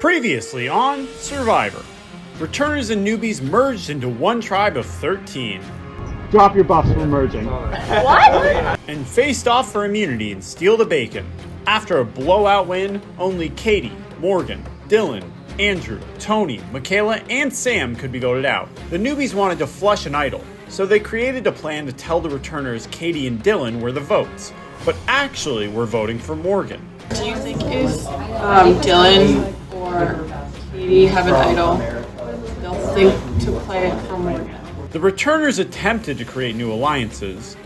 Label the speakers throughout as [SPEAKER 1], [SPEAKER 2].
[SPEAKER 1] Previously on Survivor, returners and newbies merged into one tribe of 13.
[SPEAKER 2] Drop your buffs for merging.
[SPEAKER 3] What?
[SPEAKER 1] And faced off for immunity and steal the bacon. After a blowout win, only Katie, Morgan, Dylan, Andrew, Tony, Michaela, and Sam could be voted out. The newbies wanted to flush an idol, so they created a plan to tell the returners Katie and Dylan were the votes, but actually were voting for Morgan.
[SPEAKER 3] Do you think if Dylan or Katie have an idol, they'll think to play it for Morgan?
[SPEAKER 1] The returners attempted to create new alliances.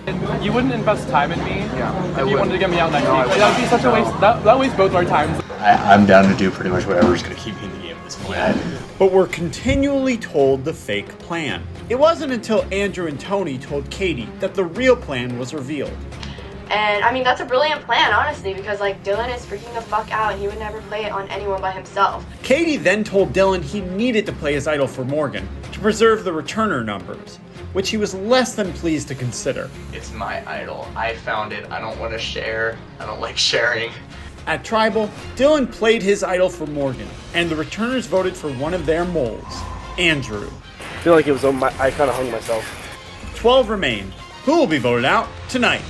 [SPEAKER 4] You wouldn't invest time in me if you wanted to get me out next week. That would be such a waste. That wastes both our times.
[SPEAKER 5] I'm down to do pretty much whatever's going to keep me in the game at this point.
[SPEAKER 1] But were continually told the fake plan. It wasn't until Andrew and Tony told Katie that the real plan was revealed.
[SPEAKER 6] And I mean, that's a brilliant plan, honestly, because like Dylan is freaking the fuck out and he would never play it on anyone by himself.
[SPEAKER 1] Katie then told Dylan he needed to play his idol for Morgan to preserve the returner numbers, which he was less than pleased to consider.
[SPEAKER 5] It's my idol. I found it. I don't want to share. I don't like sharing.
[SPEAKER 1] At Tribal, Dylan played his idol for Morgan, and the returners voted for one of their moles, Andrew.
[SPEAKER 7] I feel like it was I kind of hung myself.
[SPEAKER 1] 12 remain. Who will be voted out tonight?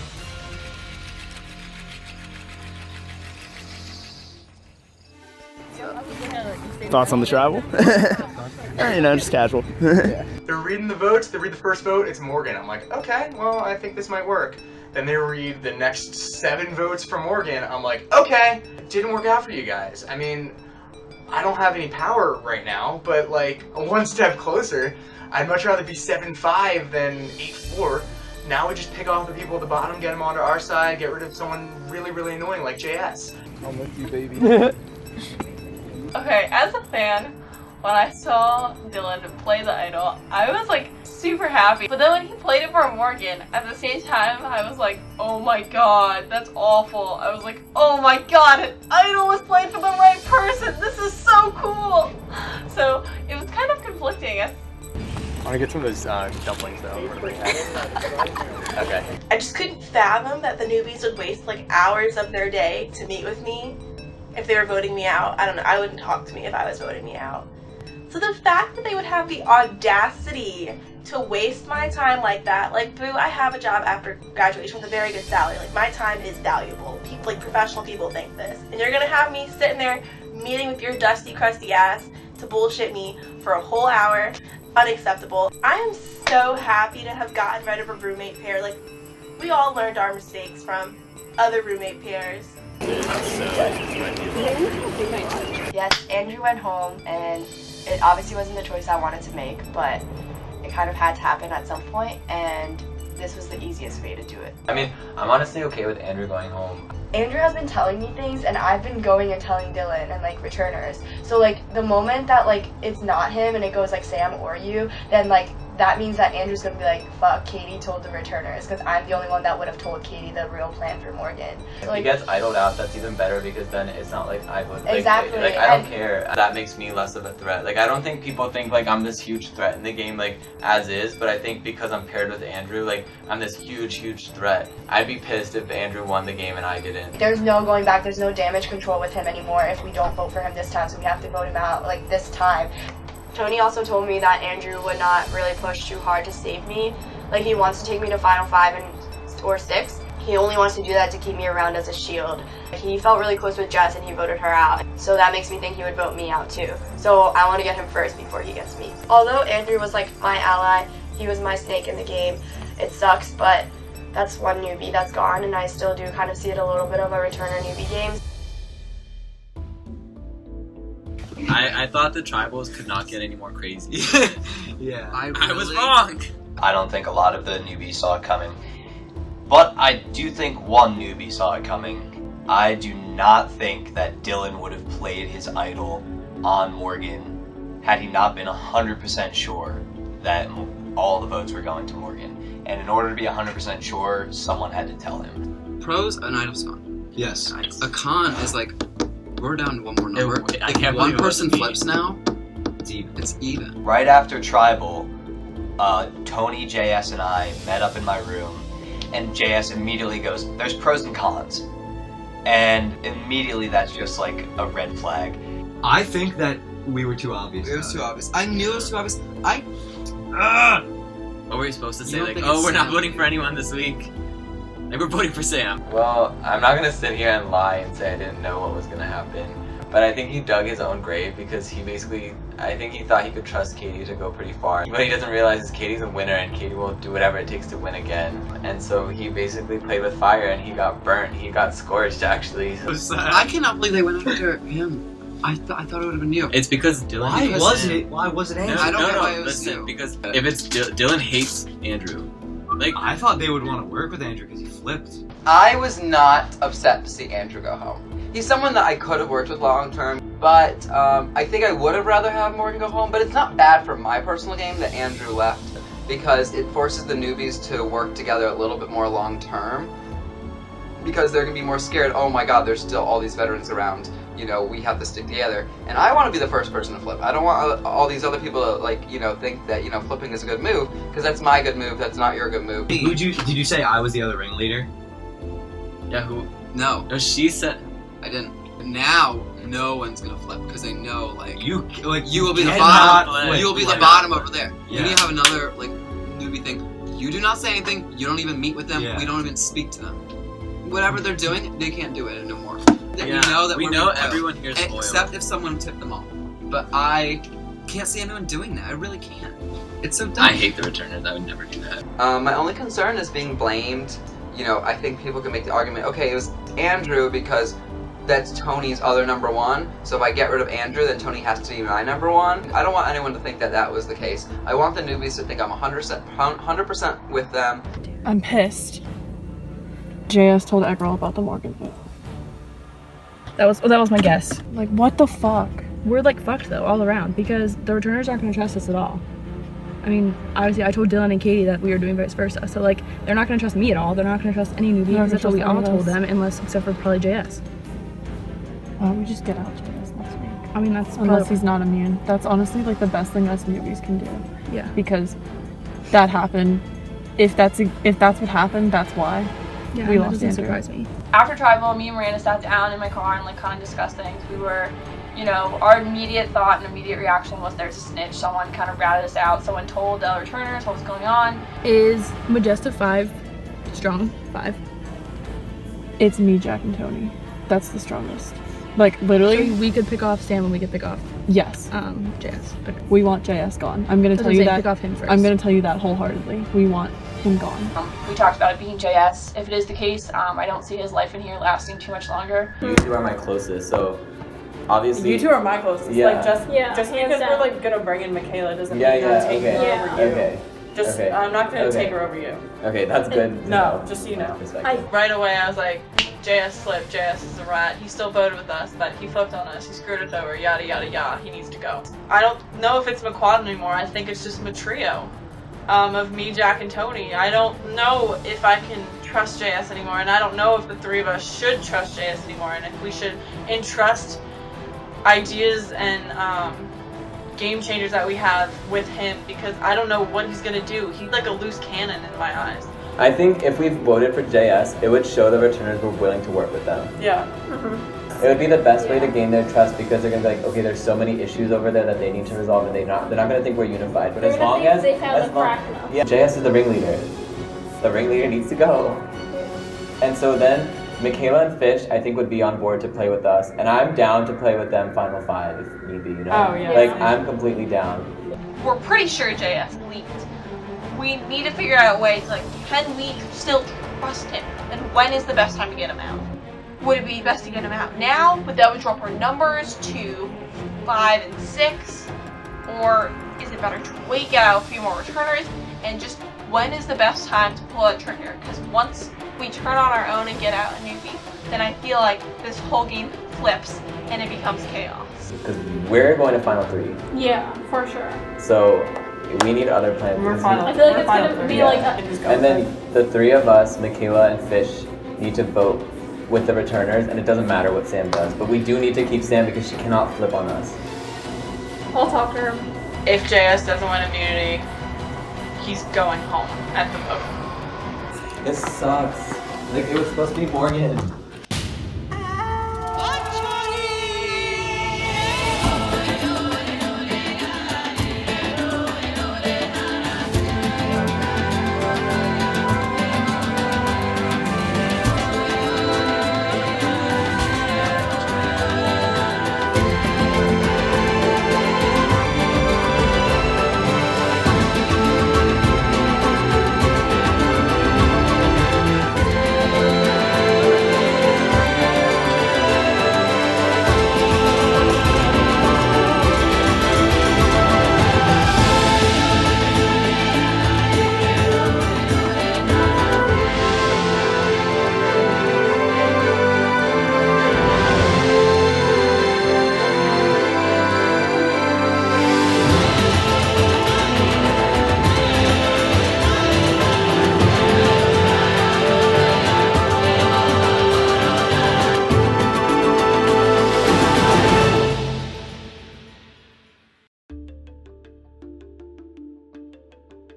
[SPEAKER 7] Thoughts on the travel? Just casual.
[SPEAKER 5] They're reading the votes. They read the first vote. It's Morgan. I'm like, okay, well, I think this might work. Then they read the next 7 votes for Morgan. I'm like, okay, didn't work out for you guys. I mean, I don't have any power right now, but like one step closer. I'd much rather be 7-5 than 8-4. Now we just pick off the people at the bottom, get them onto our side, get rid of someone really, really annoying like JS.
[SPEAKER 7] I'm with you, baby.
[SPEAKER 3] Okay, as a fan, when I saw Dylan play the idol, I was like super happy. But then when he played it for Morgan, at the same time, I was like, oh my god, that's awful. I was like, oh my god, an idol was played for the right person. This is so cool. So it was kind of conflicting.
[SPEAKER 7] I want to get some of those dumplings though.
[SPEAKER 5] Okay.
[SPEAKER 8] I just couldn't fathom that the newbies would waste like hours of their day to meet with me if they were voting me out. I don't know, I wouldn't talk to me if I was voting me out. So the fact that they would have the audacity to waste my time like that, like, boo, I have a job after graduation with a very good salary. Like, my time is valuable. People, like, professional people think this. And you're gonna have me sitting there meeting with your dusty, crusty ass to bullshit me for a whole hour. Unacceptable. I am so happy to have gotten rid of a roommate pair. Like, we all learned our mistakes from other roommate pairs.
[SPEAKER 6] Yes, Andrew went home and it obviously wasn't the choice I wanted to make, but it kind of had to happen at some point, and this was the easiest way to do it.
[SPEAKER 9] I mean, I'm honestly okay with Andrew going home.
[SPEAKER 6] Andrew has been telling me things, and I've been going and telling Dylan and like returners. So like the moment that like it's not him and it goes like Sam or you, then like that means that Andrew's gonna be like, fuck, Katie told the returners, because I'm the only one that would have told Katie the real plan for Morgan.
[SPEAKER 9] If
[SPEAKER 6] So,
[SPEAKER 9] he gets idled out, that's even better, because then it's not like I would. Like,
[SPEAKER 6] Exactly,
[SPEAKER 9] Like, I don't
[SPEAKER 6] and-
[SPEAKER 9] care. That makes me less of a threat. Like, I don't think people think like I'm this huge threat in the game, like as is. But I think because I'm paired with Andrew, like I'm this huge threat. I'd be pissed if Andrew won the game and I didn't.
[SPEAKER 6] there's no going back, there's no damage control with him anymore if we don't vote for him this time, so we have to vote him out like this time. Tony also told me that Andrew would not really push too hard to save me. Like, he wants to take me to Final 5 or 6. He only wants to do that to keep me around as a shield. He felt really close with Jess and he voted her out. So that makes me think he would vote me out too. So I want to get him first before he gets me. Although Andrew was like my ally, he was my snake in the game. It sucks, but that's one newbie that's gone, and I still do kind of see it a little bit of a returner newbie game.
[SPEAKER 10] I thought the tribals could not get any more crazy.
[SPEAKER 9] Yeah.
[SPEAKER 10] I was wrong.
[SPEAKER 11] I don't think a lot of the newbies saw it coming. But I do think one newbie saw it coming. I do not think that Dylan would have played his idol on Morgan had he not been 100% sure that all the votes were going to Morgan. And in order to be 100% sure, someone had to tell him.
[SPEAKER 10] Pros, an idol's gone.
[SPEAKER 9] Yes.
[SPEAKER 10] A con is like, we're down to one more number.
[SPEAKER 9] I
[SPEAKER 10] If
[SPEAKER 9] can't
[SPEAKER 10] one
[SPEAKER 9] believe it
[SPEAKER 10] person
[SPEAKER 9] wasn't me.
[SPEAKER 10] flips now, it's even.
[SPEAKER 11] Right after Tribal, Tony, JS, and I met up in my room, and JS immediately goes, "There's pros and cons." And immediately that's just like a red flag.
[SPEAKER 12] I think that we were too obvious.
[SPEAKER 13] It was too obvious. I knew it was too obvious.
[SPEAKER 10] What were you supposed to say? Like, oh, we're not voting for anyone this week. Like, we're voting for Sam.
[SPEAKER 9] Well, I'm not gonna sit here and lie and say I didn't know what was gonna happen. But I think he dug his own grave because he basically, I think he thought he could trust Katie to go pretty far. What he doesn't realize is Katie's a winner and Katie will do whatever it takes to win again. And so he basically played with fire and he got burnt. He got scorched, actually.
[SPEAKER 13] I cannot believe they went after him. I thought it would have been you.
[SPEAKER 10] It's because Dylan.
[SPEAKER 12] Why was it Andrew?
[SPEAKER 13] I don't know why it was
[SPEAKER 10] listen,
[SPEAKER 13] you.
[SPEAKER 10] because if it's Dylan hates Andrew. Like,
[SPEAKER 12] I thought they would want to work with Andrew because he flipped.
[SPEAKER 14] I was not upset to see Andrew go home. He's someone that I could have worked with long term, but I think I would have rather have Morgan go home. But it's not bad for my personal game that Andrew left because it forces the newbies to work together a little bit more long term because they're gonna be more scared. Oh my God, there's still all these veterans around. You know, we have to stick together. And I want to be the first person to flip. I don't want all these other people to, like, you know, think that, you know, flipping is a good move because that's my good move. That's not your good move.
[SPEAKER 12] Did you say I was the other ringleader?
[SPEAKER 10] yeah, who?
[SPEAKER 13] No,
[SPEAKER 10] No, she said.
[SPEAKER 13] I didn't. Now, no one's gonna flip because they know, like, you will be the
[SPEAKER 12] cannot
[SPEAKER 13] bottom.
[SPEAKER 12] flip.
[SPEAKER 13] You will be the
[SPEAKER 12] Yeah.
[SPEAKER 13] bottom over there.
[SPEAKER 12] Yeah.
[SPEAKER 13] You need to have another, like, newbie thing. You do not say anything. You don't even meet with them.
[SPEAKER 12] Yeah.
[SPEAKER 13] We don't even speak to them. Whatever they're doing, they can't do it no more.
[SPEAKER 10] Yeah,
[SPEAKER 13] we know that
[SPEAKER 10] we
[SPEAKER 13] we're
[SPEAKER 10] know
[SPEAKER 13] loyal.
[SPEAKER 10] everyone here's loyal.
[SPEAKER 13] Except if someone tipped them off. But I can't see anyone doing that. I really can't. It's so dumb.
[SPEAKER 10] I hate the returners. I would never do that.
[SPEAKER 14] My only concern is being blamed. You know, I think people can make the argument, okay, it was Andrew because that's Tony's other number one. So if I get rid of Andrew, then Tony has to be my number one. I don't want anyone to think that that was the case. I want the newbies to think I'm 100% with them.
[SPEAKER 15] I'm pissed. JS told Eggroll about the Morgan vote.
[SPEAKER 16] That was my guess.
[SPEAKER 15] Like, what the fuck?
[SPEAKER 16] We're like fucked though, all around, because the returners aren't gonna trust us at all. I mean, obviously I told Dylan and Katie that we were doing vice versa, so like, they're not gonna trust me at all, they're not gonna trust any newbie, because that's what we all told them, except for probably JS.
[SPEAKER 15] Why don't we just get out JS next week?
[SPEAKER 16] I mean, that's
[SPEAKER 15] unless he's not immune. That's honestly like the best thing us newbies can do.
[SPEAKER 16] Yeah.
[SPEAKER 15] Because that happened. If that's what happened, that's why.
[SPEAKER 16] Yeah,
[SPEAKER 15] we
[SPEAKER 16] that
[SPEAKER 15] lost
[SPEAKER 16] doesn't
[SPEAKER 15] Andrew.
[SPEAKER 16] surprise me.
[SPEAKER 3] After Tribal, me and Miranda sat down in my car and like kind of discussed things. We were, you know, our immediate thought and immediate reaction was there's a snitch. Someone kind of ratted us out. Someone told the returners what was going on.
[SPEAKER 16] Is Majesta 5 strong? 5?
[SPEAKER 15] It's me, Jack, and Tony. That's the strongest. Like, literally.
[SPEAKER 16] So we could pick off Sam and we could pick off
[SPEAKER 15] Yes.
[SPEAKER 16] JS.
[SPEAKER 15] But we want JS gone. I'm gonna tell you that.
[SPEAKER 16] Pick off him first.
[SPEAKER 15] I'm gonna tell you that wholeheartedly. We want him gone.
[SPEAKER 3] We talked about it being JS. If it is the case, I don't see his life in here lasting too much longer.
[SPEAKER 9] You two are my closest, so obviously.
[SPEAKER 17] You two are my closest.
[SPEAKER 9] Yeah.
[SPEAKER 17] Like just
[SPEAKER 3] hands
[SPEAKER 17] because
[SPEAKER 3] down.
[SPEAKER 17] we're like gonna bring in Michaela doesn't
[SPEAKER 9] Yeah,
[SPEAKER 17] mean
[SPEAKER 9] yeah,
[SPEAKER 17] I'm taking
[SPEAKER 9] okay.
[SPEAKER 17] her over you.
[SPEAKER 9] Okay.
[SPEAKER 17] Just
[SPEAKER 9] Okay.
[SPEAKER 17] I'm not gonna
[SPEAKER 9] Okay.
[SPEAKER 17] take her over you.
[SPEAKER 9] Okay, that's good.
[SPEAKER 17] No, just so you know.
[SPEAKER 3] Right away, I was like, JS slipped. JS is a rat. He still voted with us, but he flipped on us. He screwed us over. Yada yada yada. He needs to go. I don't know if it's McQuad anymore. I think it's just a trio of me, Jack, and Tony. I don't know if I can trust JS anymore, and I don't know if the three of us should trust JS anymore, and if we should entrust ideas and game changers that we have with him, because I don't know what he's gonna do. He's like a loose cannon in my eyes.
[SPEAKER 9] I think if we voted for JS, it would show the returners we're willing to work with them.
[SPEAKER 17] Yeah.
[SPEAKER 9] It would be the best way to gain their trust because they're gonna be like, okay, there's so many issues over there that they need to resolve, and they're not gonna think we're unified. But
[SPEAKER 18] They're
[SPEAKER 9] as
[SPEAKER 18] gonna
[SPEAKER 9] long
[SPEAKER 18] think
[SPEAKER 9] as
[SPEAKER 18] they found
[SPEAKER 9] as
[SPEAKER 18] the
[SPEAKER 9] long,
[SPEAKER 18] crack now.
[SPEAKER 9] yeah, JS is the ringleader. The ringleader needs to go. And so then Michaela and Fish, I think, would be on board to play with us, and I'm down to play with them Final Five if need be. You know,
[SPEAKER 17] Oh, yeah.
[SPEAKER 9] like I'm completely down.
[SPEAKER 3] We're pretty sure JS leaked. We need to figure out a way to, like, can we still trust him? And when is the best time to get him out? Would it be best to get him out now, but that would drop our numbers to 5 and 6? Or is it better to wait, get out a few more returners, and just when is the best time to pull a trigger? Because once we turn on our own and get out a newbie, then I feel like this whole game flips and it becomes chaos.
[SPEAKER 9] Because we're going to Final Three,
[SPEAKER 18] Yeah, for sure.
[SPEAKER 9] so we need other plans.
[SPEAKER 17] We're
[SPEAKER 9] This
[SPEAKER 17] final.
[SPEAKER 18] I feel like
[SPEAKER 17] we're
[SPEAKER 18] it's
[SPEAKER 17] final
[SPEAKER 18] gonna
[SPEAKER 17] three.
[SPEAKER 18] be like
[SPEAKER 9] Yeah.
[SPEAKER 18] a,
[SPEAKER 9] And then the three of us, Michaela and Fish, need to vote with the returners, and it doesn't matter what Sam does, but we do need to keep Sam because she cannot flip on us.
[SPEAKER 18] I'll talk to her.
[SPEAKER 3] If JS doesn't win immunity, he's going home at the vote.
[SPEAKER 9] This sucks. Like, it was supposed to be Morgan.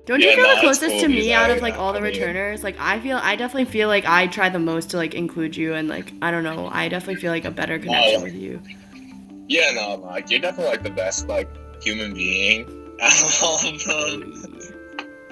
[SPEAKER 6] Don't you feel the closest to me out of like all the returners? Like I definitely feel like I try the most to like include you, and like I don't know, I definitely feel like a better connection with you.
[SPEAKER 19] Yeah, no, like you're definitely like the best like human being out of all of them.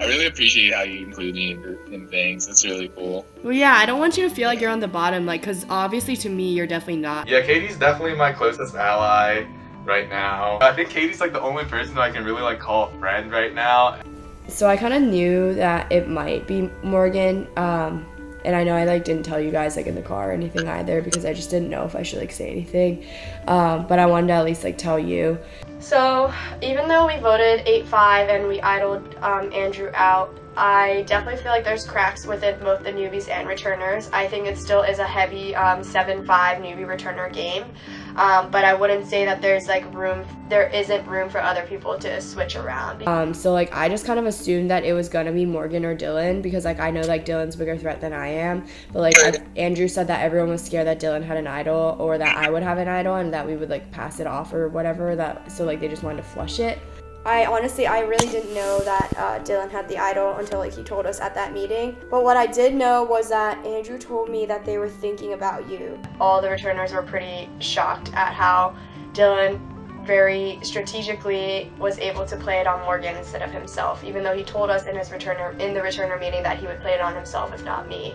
[SPEAKER 19] I really appreciate how you include me in things. It's really cool.
[SPEAKER 6] Well, yeah, I don't want you to feel like you're on the bottom, like, cause obviously to me you're definitely not.
[SPEAKER 5] Yeah, Katie's definitely my closest ally right now. I think Katie's like the only person that I can really like call a friend right now.
[SPEAKER 6] So I kind of knew that it might be Morgan, and I know I like didn't tell you guys like in the car or anything either because I just didn't know if I should like say anything, but I wanted to at least like tell you. So even though we voted 8-5 and we idled Andrew out, I definitely feel like there's cracks within both the newbies and returners. I think it still is a heavy 7-5 newbie returner game, but I wouldn't say that there isn't room for other people to switch around. So like I just kind of assumed that it was gonna be Morgan or Dylan because like I know like Dylan's a bigger threat than I am, but like Andrew said that everyone was scared that Dylan had an idol or that I would have an idol and that we would like pass it off or whatever, so like they just wanted to flush it. I really didn't know that Dylan had the idol until like he told us at that meeting. But what I did know was that Andrew told me that they were thinking about you. All the returners were pretty shocked at how Dylan very strategically was able to play it on Morgan instead of himself, even though he told us in the returner meeting that he would play it on himself if not me.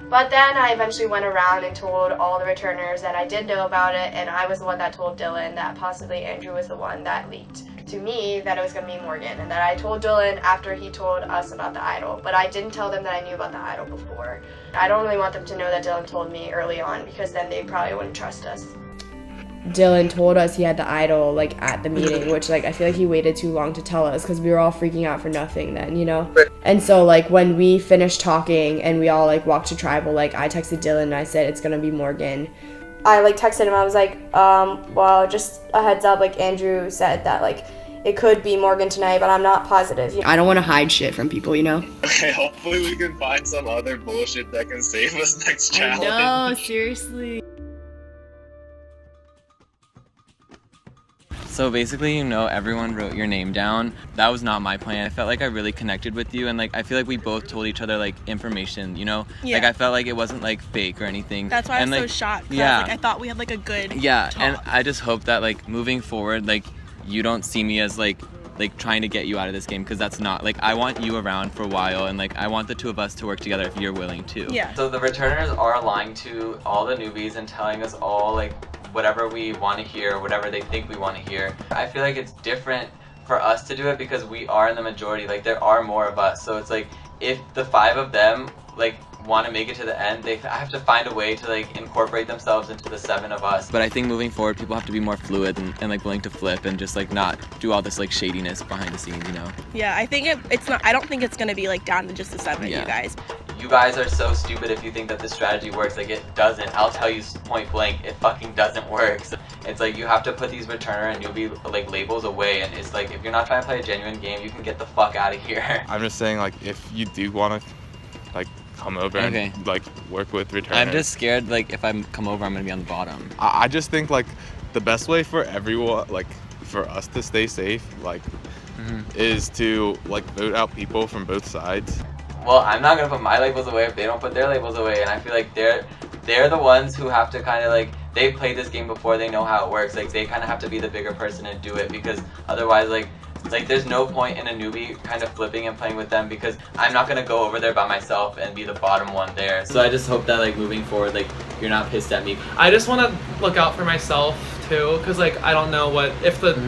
[SPEAKER 6] But then I eventually went around and told all the returners that I did know about it, and I was the one that told Dylan that possibly Andrew was the one that leaked to me that it was going to be Morgan, and that I told Dylan after he told us about the idol, but I didn't tell them that I knew about the idol before. I don't really want them to know that Dylan told me early on because then they probably wouldn't trust us. Dylan told us he had the idol like at the meeting, which like I feel like he waited too long to tell us because we were all freaking out for nothing then, you know? And so like when we finished talking and we all like walked to tribal, like I texted Dylan and I said it's gonna be Morgan. I like texted him, I was like, well, just a heads up, like Andrew said that like it could be Morgan tonight, but I'm not positive. I don't want to hide shit from people, you know?
[SPEAKER 19] Okay, hopefully we can find some other bullshit that can save us next challenge.
[SPEAKER 6] No, seriously.
[SPEAKER 9] So basically, you know, everyone wrote your name down. That was not my plan. I felt like I really connected with you, and like I feel like we both told each other like information, you know?
[SPEAKER 20] Yeah.
[SPEAKER 9] Like I felt like it wasn't like fake or anything.
[SPEAKER 20] That's why I was
[SPEAKER 9] like,
[SPEAKER 20] so shocked.
[SPEAKER 9] Yeah.
[SPEAKER 20] I was like, I thought we had like a good talk.
[SPEAKER 9] And I just hope that like moving forward, like you don't see me as like trying to get you out of this game, because that's not, like I want you around for a while, and like I want the two of us to work together if you're willing to.
[SPEAKER 20] Yeah.
[SPEAKER 9] So the returners are lying to all the newbies and telling us all like whatever we want to hear, whatever they think we want to hear. I feel like it's different for us to do it because we are in the majority, like there are more of us. So it's like if the 5 of them like want to make it to the end, I have to find a way to like incorporate themselves into the 7 of us. But I think moving forward, people have to be more fluid and like willing to flip and just like not do all this like shadiness behind the scenes, you know?
[SPEAKER 20] Yeah, I think it's not, I don't think it's gonna be like down to just the 7 of you guys.
[SPEAKER 9] You guys are so stupid if you think that this strategy works. Like, it doesn't. I'll tell you point blank, it fucking doesn't work. So it's like you have to put these returner and newbie like labels away, and it's like if you're not trying to play a genuine game, you can get the fuck out of here.
[SPEAKER 21] I'm just saying, like, if you do want to like come over and like work with returners.
[SPEAKER 9] I'm just scared like if I come over, I'm gonna be on the bottom.
[SPEAKER 21] I just think like the best way for everyone, like for us to stay safe, like is to like vote out people from both sides.
[SPEAKER 9] Well, I'm not gonna put my labels away if they don't put their labels away, and I feel like they're the ones who have to kind of like, they've played this game before, they know how it works. Like they kind of have to be the bigger person and do it, because otherwise like there's no point in a newbie kind of flipping and playing with them, because I'm not gonna go over there by myself and be the bottom one there. So I just hope that like moving forward, like you're not pissed at me.
[SPEAKER 4] I just want to look out for myself too, because like I don't know what if the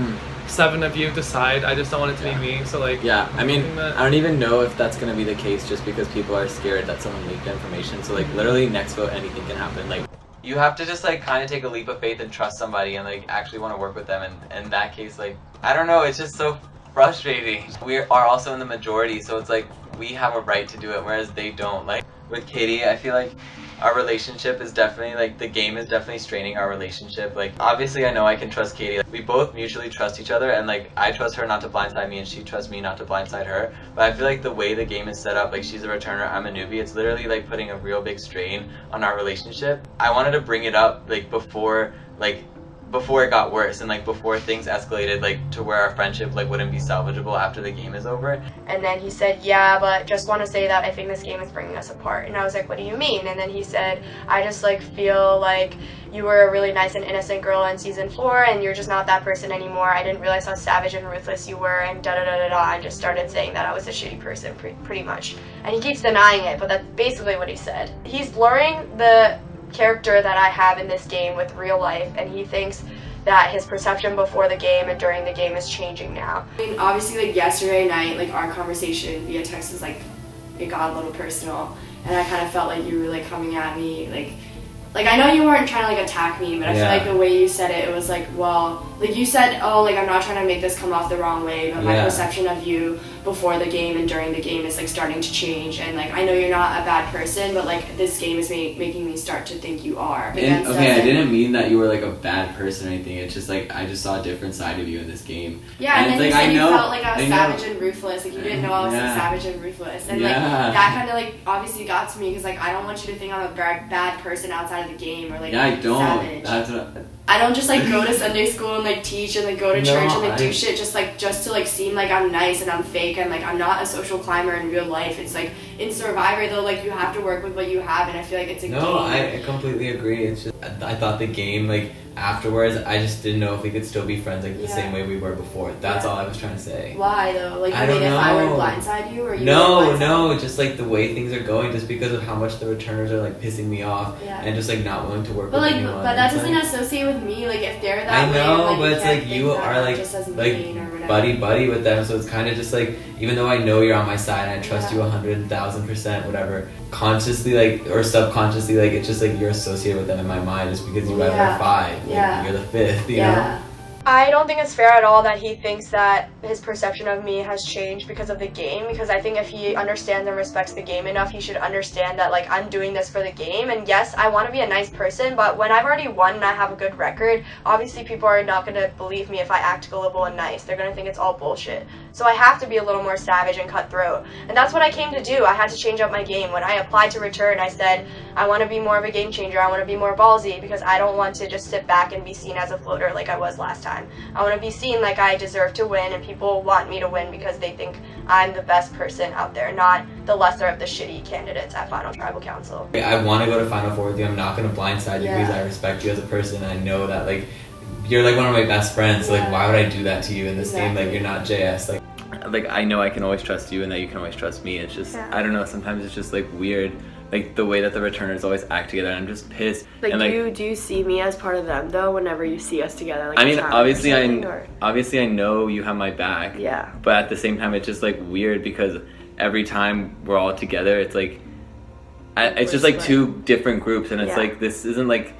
[SPEAKER 4] 7 of you decide. I just don't want it to be me. So like
[SPEAKER 9] I mean, I don't even know if that's gonna be the case, just because people are scared that someone leaked information. So like literally next vote, anything can happen. Like you have to just like kind of take a leap of faith and trust somebody and like actually want to work with them. And in that case, like I don't know, it's just so frustrating. We are also in the majority, so it's like we have a right to do it, whereas they don't. Like with Katie, I feel like our relationship is definitely like, the game is definitely straining our relationship. Like obviously I know I can trust Katie. Like, we both mutually trust each other, and like I trust her not to blindside me and she trusts me not to blindside her. But I feel like the way the game is set up, like she's a returner, I'm a newbie, it's literally like putting a real big strain on our relationship. I wanted to bring it up like before like before it got worse and like before things escalated like to where our friendship like wouldn't be salvageable after the game is over.
[SPEAKER 6] And then he said, yeah, but just want to say that I think this game is bringing us apart. And I was like, what do you mean? And then he said, I just like feel like you were a really nice and innocent girl in season 4 and you're just not that person anymore. I didn't realize how savage and ruthless you were and da-da-da-da-da. I just started saying that I was a shitty person pretty much. And he keeps denying it, but that's basically what he said. He's blurring the character that I have in this game with real life, and he thinks that his perception before the game and during the game is changing now.
[SPEAKER 2] I mean, obviously, like yesterday night, like our conversation via text was like, it got a little personal, and I kind of felt like you were like coming at me, like I know you weren't trying to like attack me, but I feel like the way you said it was like, well, like you said, oh, like I'm not trying to make this come off the wrong way, but my perception of you before the game and during the game is like starting to change, and like I know you're not a bad person, but like this game is making me start to think you are.
[SPEAKER 9] And, okay, I didn't mean that you were like a bad person or anything. It's just like I just saw a different side of you in this game.
[SPEAKER 2] Yeah, and then
[SPEAKER 9] it's
[SPEAKER 2] you
[SPEAKER 9] like,
[SPEAKER 2] said
[SPEAKER 9] I
[SPEAKER 2] you
[SPEAKER 9] know,
[SPEAKER 2] felt like I was
[SPEAKER 9] I know.
[SPEAKER 2] savage and ruthless. Like you didn't know I was like, savage and ruthless, and like that kind of like obviously got to me because like I don't want you to think I'm a bad person outside of the game or like
[SPEAKER 9] I don't.
[SPEAKER 2] savage.
[SPEAKER 9] That's what.
[SPEAKER 2] I don't just like go to Sunday school and like teach and like go to church and like do shit just to like seem like I'm nice and I'm fake and like I'm not a social climber in real life. It's like in Survivor though, like you have to work with what you have, and I feel like it's a game.
[SPEAKER 9] No, I completely agree. It's just I thought the game like afterwards I just didn't know if we could still be friends like the same way we were before. That's all I was trying to say.
[SPEAKER 2] Why though? Like
[SPEAKER 9] I
[SPEAKER 2] you
[SPEAKER 9] don't
[SPEAKER 2] mean if
[SPEAKER 9] know.
[SPEAKER 2] I were to blindside you or you?
[SPEAKER 9] No, just like the way things are going, just because of how much the returners are like pissing me off and just like not willing to work with anyone.
[SPEAKER 2] But that
[SPEAKER 9] It's
[SPEAKER 2] doesn't
[SPEAKER 9] like,
[SPEAKER 2] associate with me. Like if they're that
[SPEAKER 9] I know,
[SPEAKER 2] way,
[SPEAKER 9] but it's like
[SPEAKER 2] can't
[SPEAKER 9] you
[SPEAKER 2] think that
[SPEAKER 9] are like
[SPEAKER 2] just as mean or whatever.
[SPEAKER 9] buddy with them, so it's kind of just like even though I know you're on my side and I trust you 100,000%, whatever, consciously like or subconsciously like it's just like you're associated with them in my mind just because you guys are 5, like you're the 5th, you know.
[SPEAKER 6] I don't think it's fair at all that he thinks that his perception of me has changed because of the game, because I think if he understands and respects the game enough, he should understand that like I'm doing this for the game, and yes, I want to be a nice person, but when I've already won and I have a good record, obviously people are not going to believe me if I act gullible and nice. They're going to think it's all bullshit. So I have to be a little more savage and cutthroat, and that's what I came to do. I had to change up my game. When I applied to return, I said I want to be more of a game changer. I want to be more ballsy because I don't want to just sit back and be seen as a floater like I was last time. I want to be seen like I deserve to win, and people want me to win because they think I'm the best person out there, not the lesser of the shitty candidates at Final Tribal Council.
[SPEAKER 9] I want to go to Final Four with you. I'm not going to blindside you because I respect you as a person, and I know that like you're like one of my best friends. So, like why would I do that to you in this game? Like you're not JS. Like I know I can always trust you and that you can always trust me. It's just I don't know, sometimes it's just like weird, like the way that the returners always act together, and I'm just pissed.
[SPEAKER 2] Like,
[SPEAKER 9] and,
[SPEAKER 2] do you see me as part of them though whenever you see us together? Like
[SPEAKER 9] I mean, obviously I know you have my back.
[SPEAKER 2] Yeah.
[SPEAKER 9] But at the same time, it's just like weird because every time we're all together, it's like it's just like two different groups, and it's like this isn't like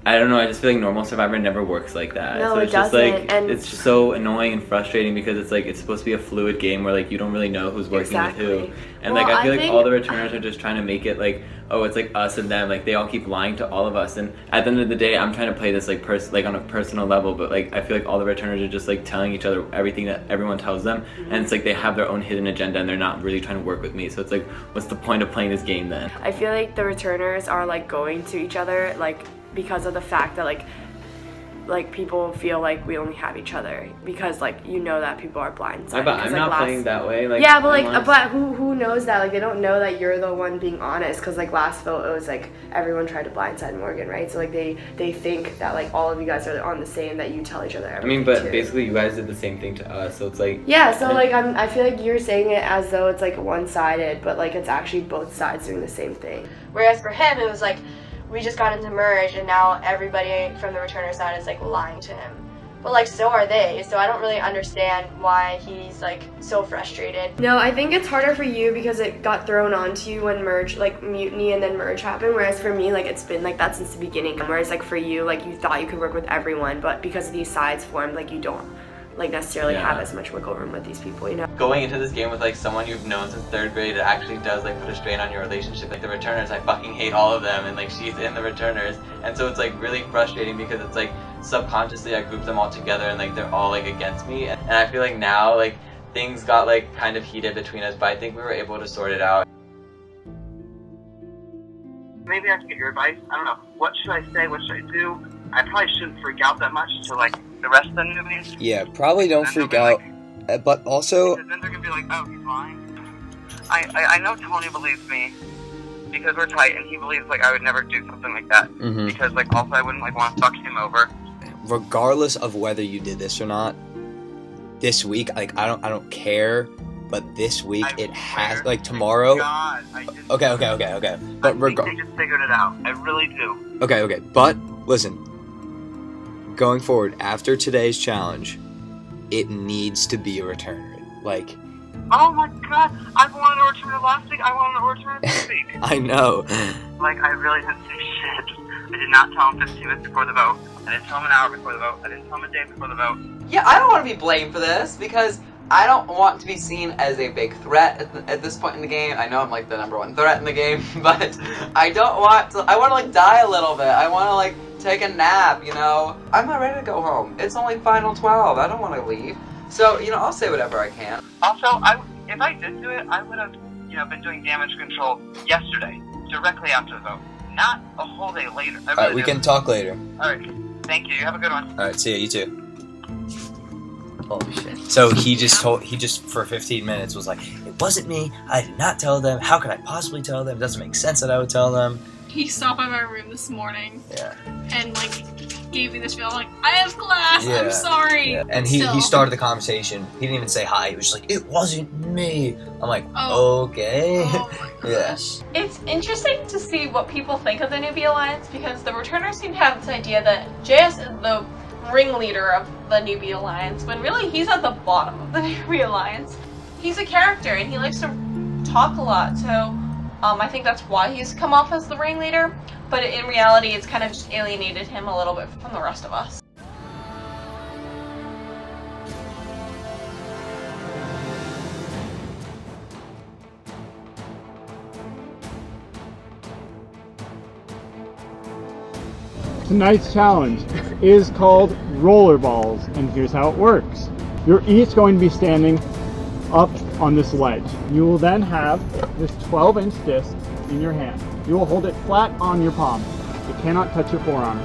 [SPEAKER 9] I don't know. I just feel like normal Survivor never works like that.
[SPEAKER 2] No,
[SPEAKER 9] so
[SPEAKER 2] it
[SPEAKER 9] it's just
[SPEAKER 2] doesn't,
[SPEAKER 9] like
[SPEAKER 2] and
[SPEAKER 9] it's just so annoying and frustrating because it's like it's supposed to be a fluid game where like you don't really know who's working with who, and
[SPEAKER 2] Well,
[SPEAKER 9] like I feel like
[SPEAKER 2] think
[SPEAKER 9] all the returners are just trying to make it like, oh, it's like us and them. Like they all keep lying to all of us, and at the end of the day, I'm trying to play this like like on a personal level, but like I feel like all the returners are just like telling each other everything that everyone tells them, and it's like they have their own hidden agenda and they're not really trying to work with me. So it's like, what's the point of playing this game then?
[SPEAKER 2] I feel like the returners are like going to each other like because of the fact that like people feel like we only have each other because like you know that people are blindsided.
[SPEAKER 9] But I'm not playing that way. Like
[SPEAKER 2] yeah, but like but who knows that? Like they don't know that you're the one being honest because like last vote it was like everyone tried to blindside Morgan, right? So like they think that like all of you guys are on the same, that you tell each other everything.
[SPEAKER 9] I mean, but
[SPEAKER 2] too.
[SPEAKER 9] basically you guys did the same thing to us, so it's like
[SPEAKER 2] yeah. So like I feel like you're saying it as though it's like one-sided, but like it's actually both sides doing the same thing.
[SPEAKER 6] Whereas for him, it was like we just got into merge, and now everybody from the returner side is like lying to him. But like so are they, so I don't really understand why he's like so frustrated.
[SPEAKER 2] No, I think it's harder for you because it got thrown onto you when merge, like mutiny and then merge happened, whereas for me, like it's been like that since the beginning. Whereas like for you, like you thought you could work with everyone, but because of these sides formed, like you don't like necessarily have as much wiggle room with these people, you know?
[SPEAKER 9] Going into this game with like someone you've known since 3rd grade, it actually does like put a strain on your relationship. Like the returners, I fucking hate all of them, and like she's in the returners, and so it's like really frustrating because it's like subconsciously I group them all together and like they're all like against me, and I feel like now like things got like kind of heated between us, but I think we were able to sort it out.
[SPEAKER 22] Maybe I can get your advice. I don't know. What should I say? What should I do?
[SPEAKER 1] I probably shouldn't freak out that much to like the rest of the newbies.
[SPEAKER 22] Yeah, probably don't freak out. But also,
[SPEAKER 1] Because then they're gonna be like, oh, he's lying. I know Tony believes me because we're tight, and he believes like I would never do something like that.
[SPEAKER 22] Mhm.
[SPEAKER 1] Because like also I wouldn't like want to fuck him over.
[SPEAKER 22] regardless of whether you did this or not, this week, like I don't care, but this week it has, like tomorrow.
[SPEAKER 1] God, I just,
[SPEAKER 22] Okay. But
[SPEAKER 1] I think they just figured it out. I really do.
[SPEAKER 22] Okay. But listen, going forward after today's challenge, it needs to be a returner. Like,
[SPEAKER 1] Oh my God! I wanted to return it last week. I wanted to return it this week.
[SPEAKER 22] I know.
[SPEAKER 1] Like, I really didn't say shit. I did not tell him 15 minutes before the vote. I didn't tell him an hour before the vote. I didn't tell him a day before the vote.
[SPEAKER 14] Yeah, I don't want to be blamed for this because I don't want to be seen as a big threat at this point in the game. I know I'm like the #1 threat in the game, but I don't want to. I want to like die a little bit. I want to like take a nap, you know? I'm not ready to go home. It's only final 12. I don't want to leave. So, you know, I'll say whatever I can.
[SPEAKER 1] Also, if I did do it, I would have, been doing damage control yesterday, directly after the vote, not a whole day later.
[SPEAKER 22] All right, we can talk later.
[SPEAKER 1] All right, thank you. You have a good one.
[SPEAKER 22] All right, see ya. You too. Holy shit. So he just for 15 minutes was like, it wasn't me. I did not tell them. How could I possibly tell them? It doesn't make sense that I would tell them.
[SPEAKER 18] He stopped by my room this morning.
[SPEAKER 22] Yeah.
[SPEAKER 18] And like gave me this feel like I have class.
[SPEAKER 22] Yeah.
[SPEAKER 18] I'm sorry.
[SPEAKER 22] Yeah. And he
[SPEAKER 18] Still.
[SPEAKER 22] started the conversation. He didn't even say hi. He was just like, it wasn't me. I'm like,
[SPEAKER 18] Oh.
[SPEAKER 22] okay. Yeah.
[SPEAKER 3] It's interesting to see what people think of the Newbie Alliance because the returners seem to have this idea that JS is the ringleader of the Newbie Alliance when really he's at the bottom of the Newbie Alliance. He's a character and he likes to talk a lot, so I think that's why he's come off as the ringleader, but in reality it's kind of just alienated him a little bit from the rest of us.
[SPEAKER 23] Tonight's challenge is called rollerballs, and here's how it works. You're each going to be standing up on this ledge. You will then have this 12-inch disc in your hand. You will hold it flat on your palm. It cannot touch your forearm.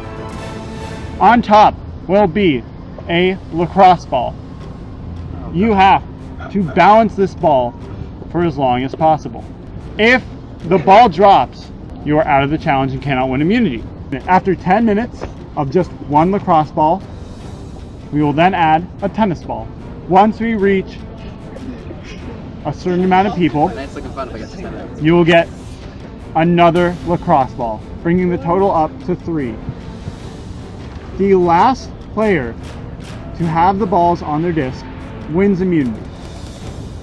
[SPEAKER 23] On top will be a lacrosse ball. You have to balance this ball for as long as possible. If the ball drops, you are out of the challenge and cannot win immunity. After 10 minutes of just one lacrosse ball, we will then add a tennis ball. Once we reach a certain amount of people, you will get another lacrosse ball, bringing the total up to 3. The last player to have the balls on their disc wins immunity.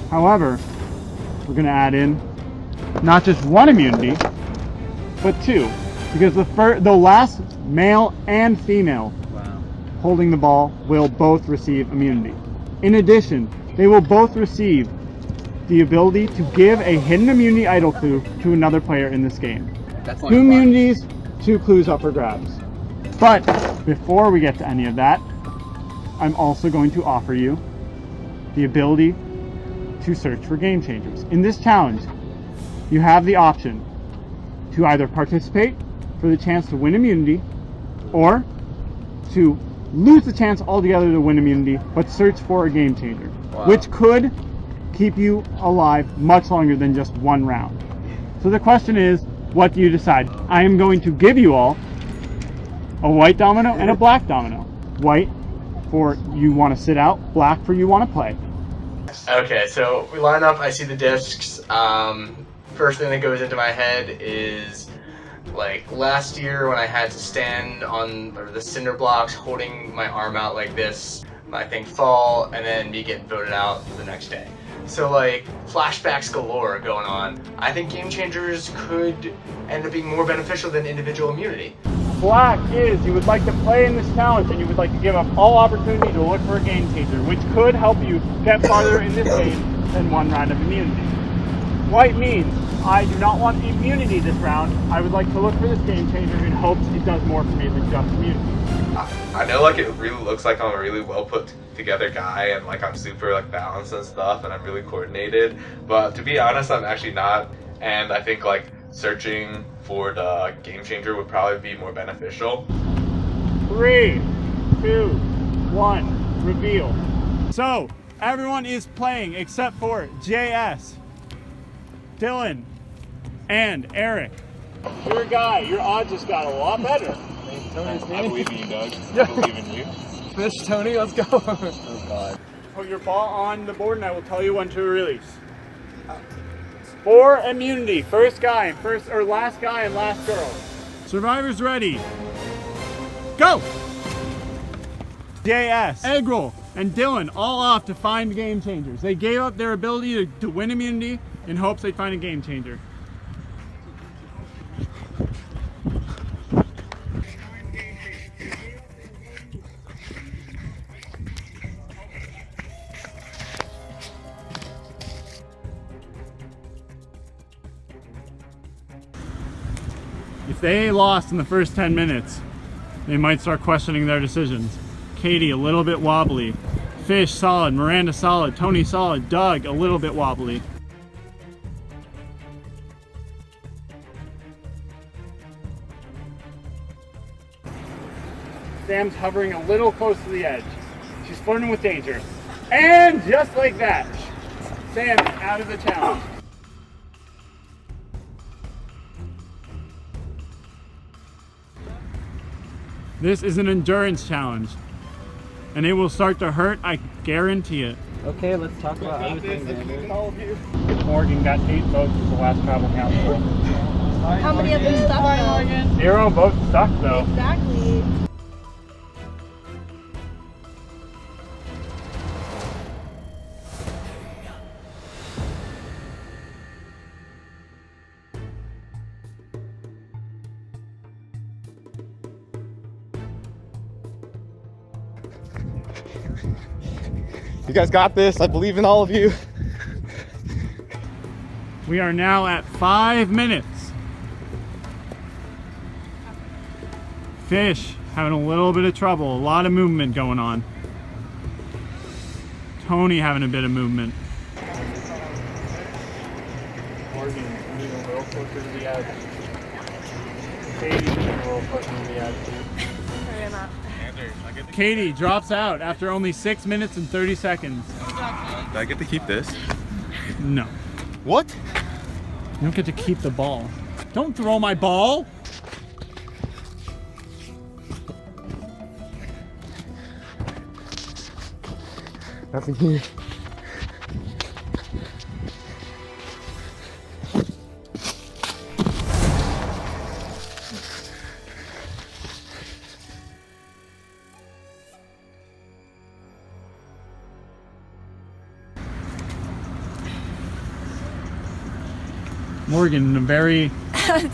[SPEAKER 23] However, we're going to add in not just one immunity, but 2. Because the last male and female holding the ball will both receive immunity. In addition, they will both receive the ability to give a hidden immunity idol clue to another player in this game. 2 immunities, 2 clues up for grabs. But before we get to any of that, I'm also going to offer you the ability to search for game changers. In this challenge, you have the option to either participate for the chance to win immunity, or to lose the chance altogether to win immunity, but search for a game changer, which could keep you alive much longer than just 1 round. So the question is, what do you decide? I am going to give you all a white domino and a black domino. White for you want to sit out, black for you want to play.
[SPEAKER 5] Okay, so we line up, I see the discs. First thing that goes into my head is like last year when I had to stand on the cinder blocks holding my arm out like this, my thing fall, and then me getting voted out the next day. So like flashbacks galore going on. I think game changers could end up being more beneficial than individual immunity.
[SPEAKER 23] Black is you would like to play in this challenge and you would like to give up all opportunity to look for a game changer, which could help you get farther in this game than 1 round of immunity. White means I do not want immunity this round. I would like to look for this game changer in hopes it does more for me than just immunity.
[SPEAKER 21] I know like it really looks like I'm a really well put together guy and like I'm super like balanced and stuff and I'm really coordinated, but to be honest I'm actually not, and I think like searching for the game changer would probably be more beneficial.
[SPEAKER 23] 3, 2, 1, reveal. So, everyone is playing except for JS, Dylan, and Eric. Your guy, your odds just got a lot better.
[SPEAKER 21] I believe in you, Doug. I believe in you.
[SPEAKER 23] Fish, Tony, let's go. Oh God. Put your ball on the board and I will tell you when to release. For immunity, last guy and last girl. Survivors ready. Go! JS, Eggroll, and Dylan all off to find game changers. They gave up their ability to win immunity in hopes they'd find a game changer. If they lost in the first 10 minutes, they might start questioning their decisions. Katie, a little bit wobbly. Fish, solid. Miranda, solid. Tony, solid. Doug, a little bit wobbly. Sam's hovering a little close to the edge. She's flirting with danger. And just like that, Sam is out of the challenge. This is an endurance challenge, and it will start to hurt, I guarantee it.
[SPEAKER 7] Okay, let's talk about other things.
[SPEAKER 23] Morgan got 8 votes as the last travel council.
[SPEAKER 6] How many of them stuck though?
[SPEAKER 23] 0 votes stuck though.
[SPEAKER 6] Exactly.
[SPEAKER 21] You guys got this. I believe in all of you.
[SPEAKER 23] We are now at 5 minutes. Fish having a little bit of trouble, a lot of movement going on. Tony having a bit of movement. Morgan moving a little closer to the edge. Katie moving a little closer to the edge. Katie drops out after only 6 minutes and 30 seconds.
[SPEAKER 21] Do I get to keep this?
[SPEAKER 23] No.
[SPEAKER 21] What?
[SPEAKER 23] You don't get to keep the ball. Don't throw my ball!
[SPEAKER 21] Nothing here.
[SPEAKER 23] Morgan in a very...
[SPEAKER 15] It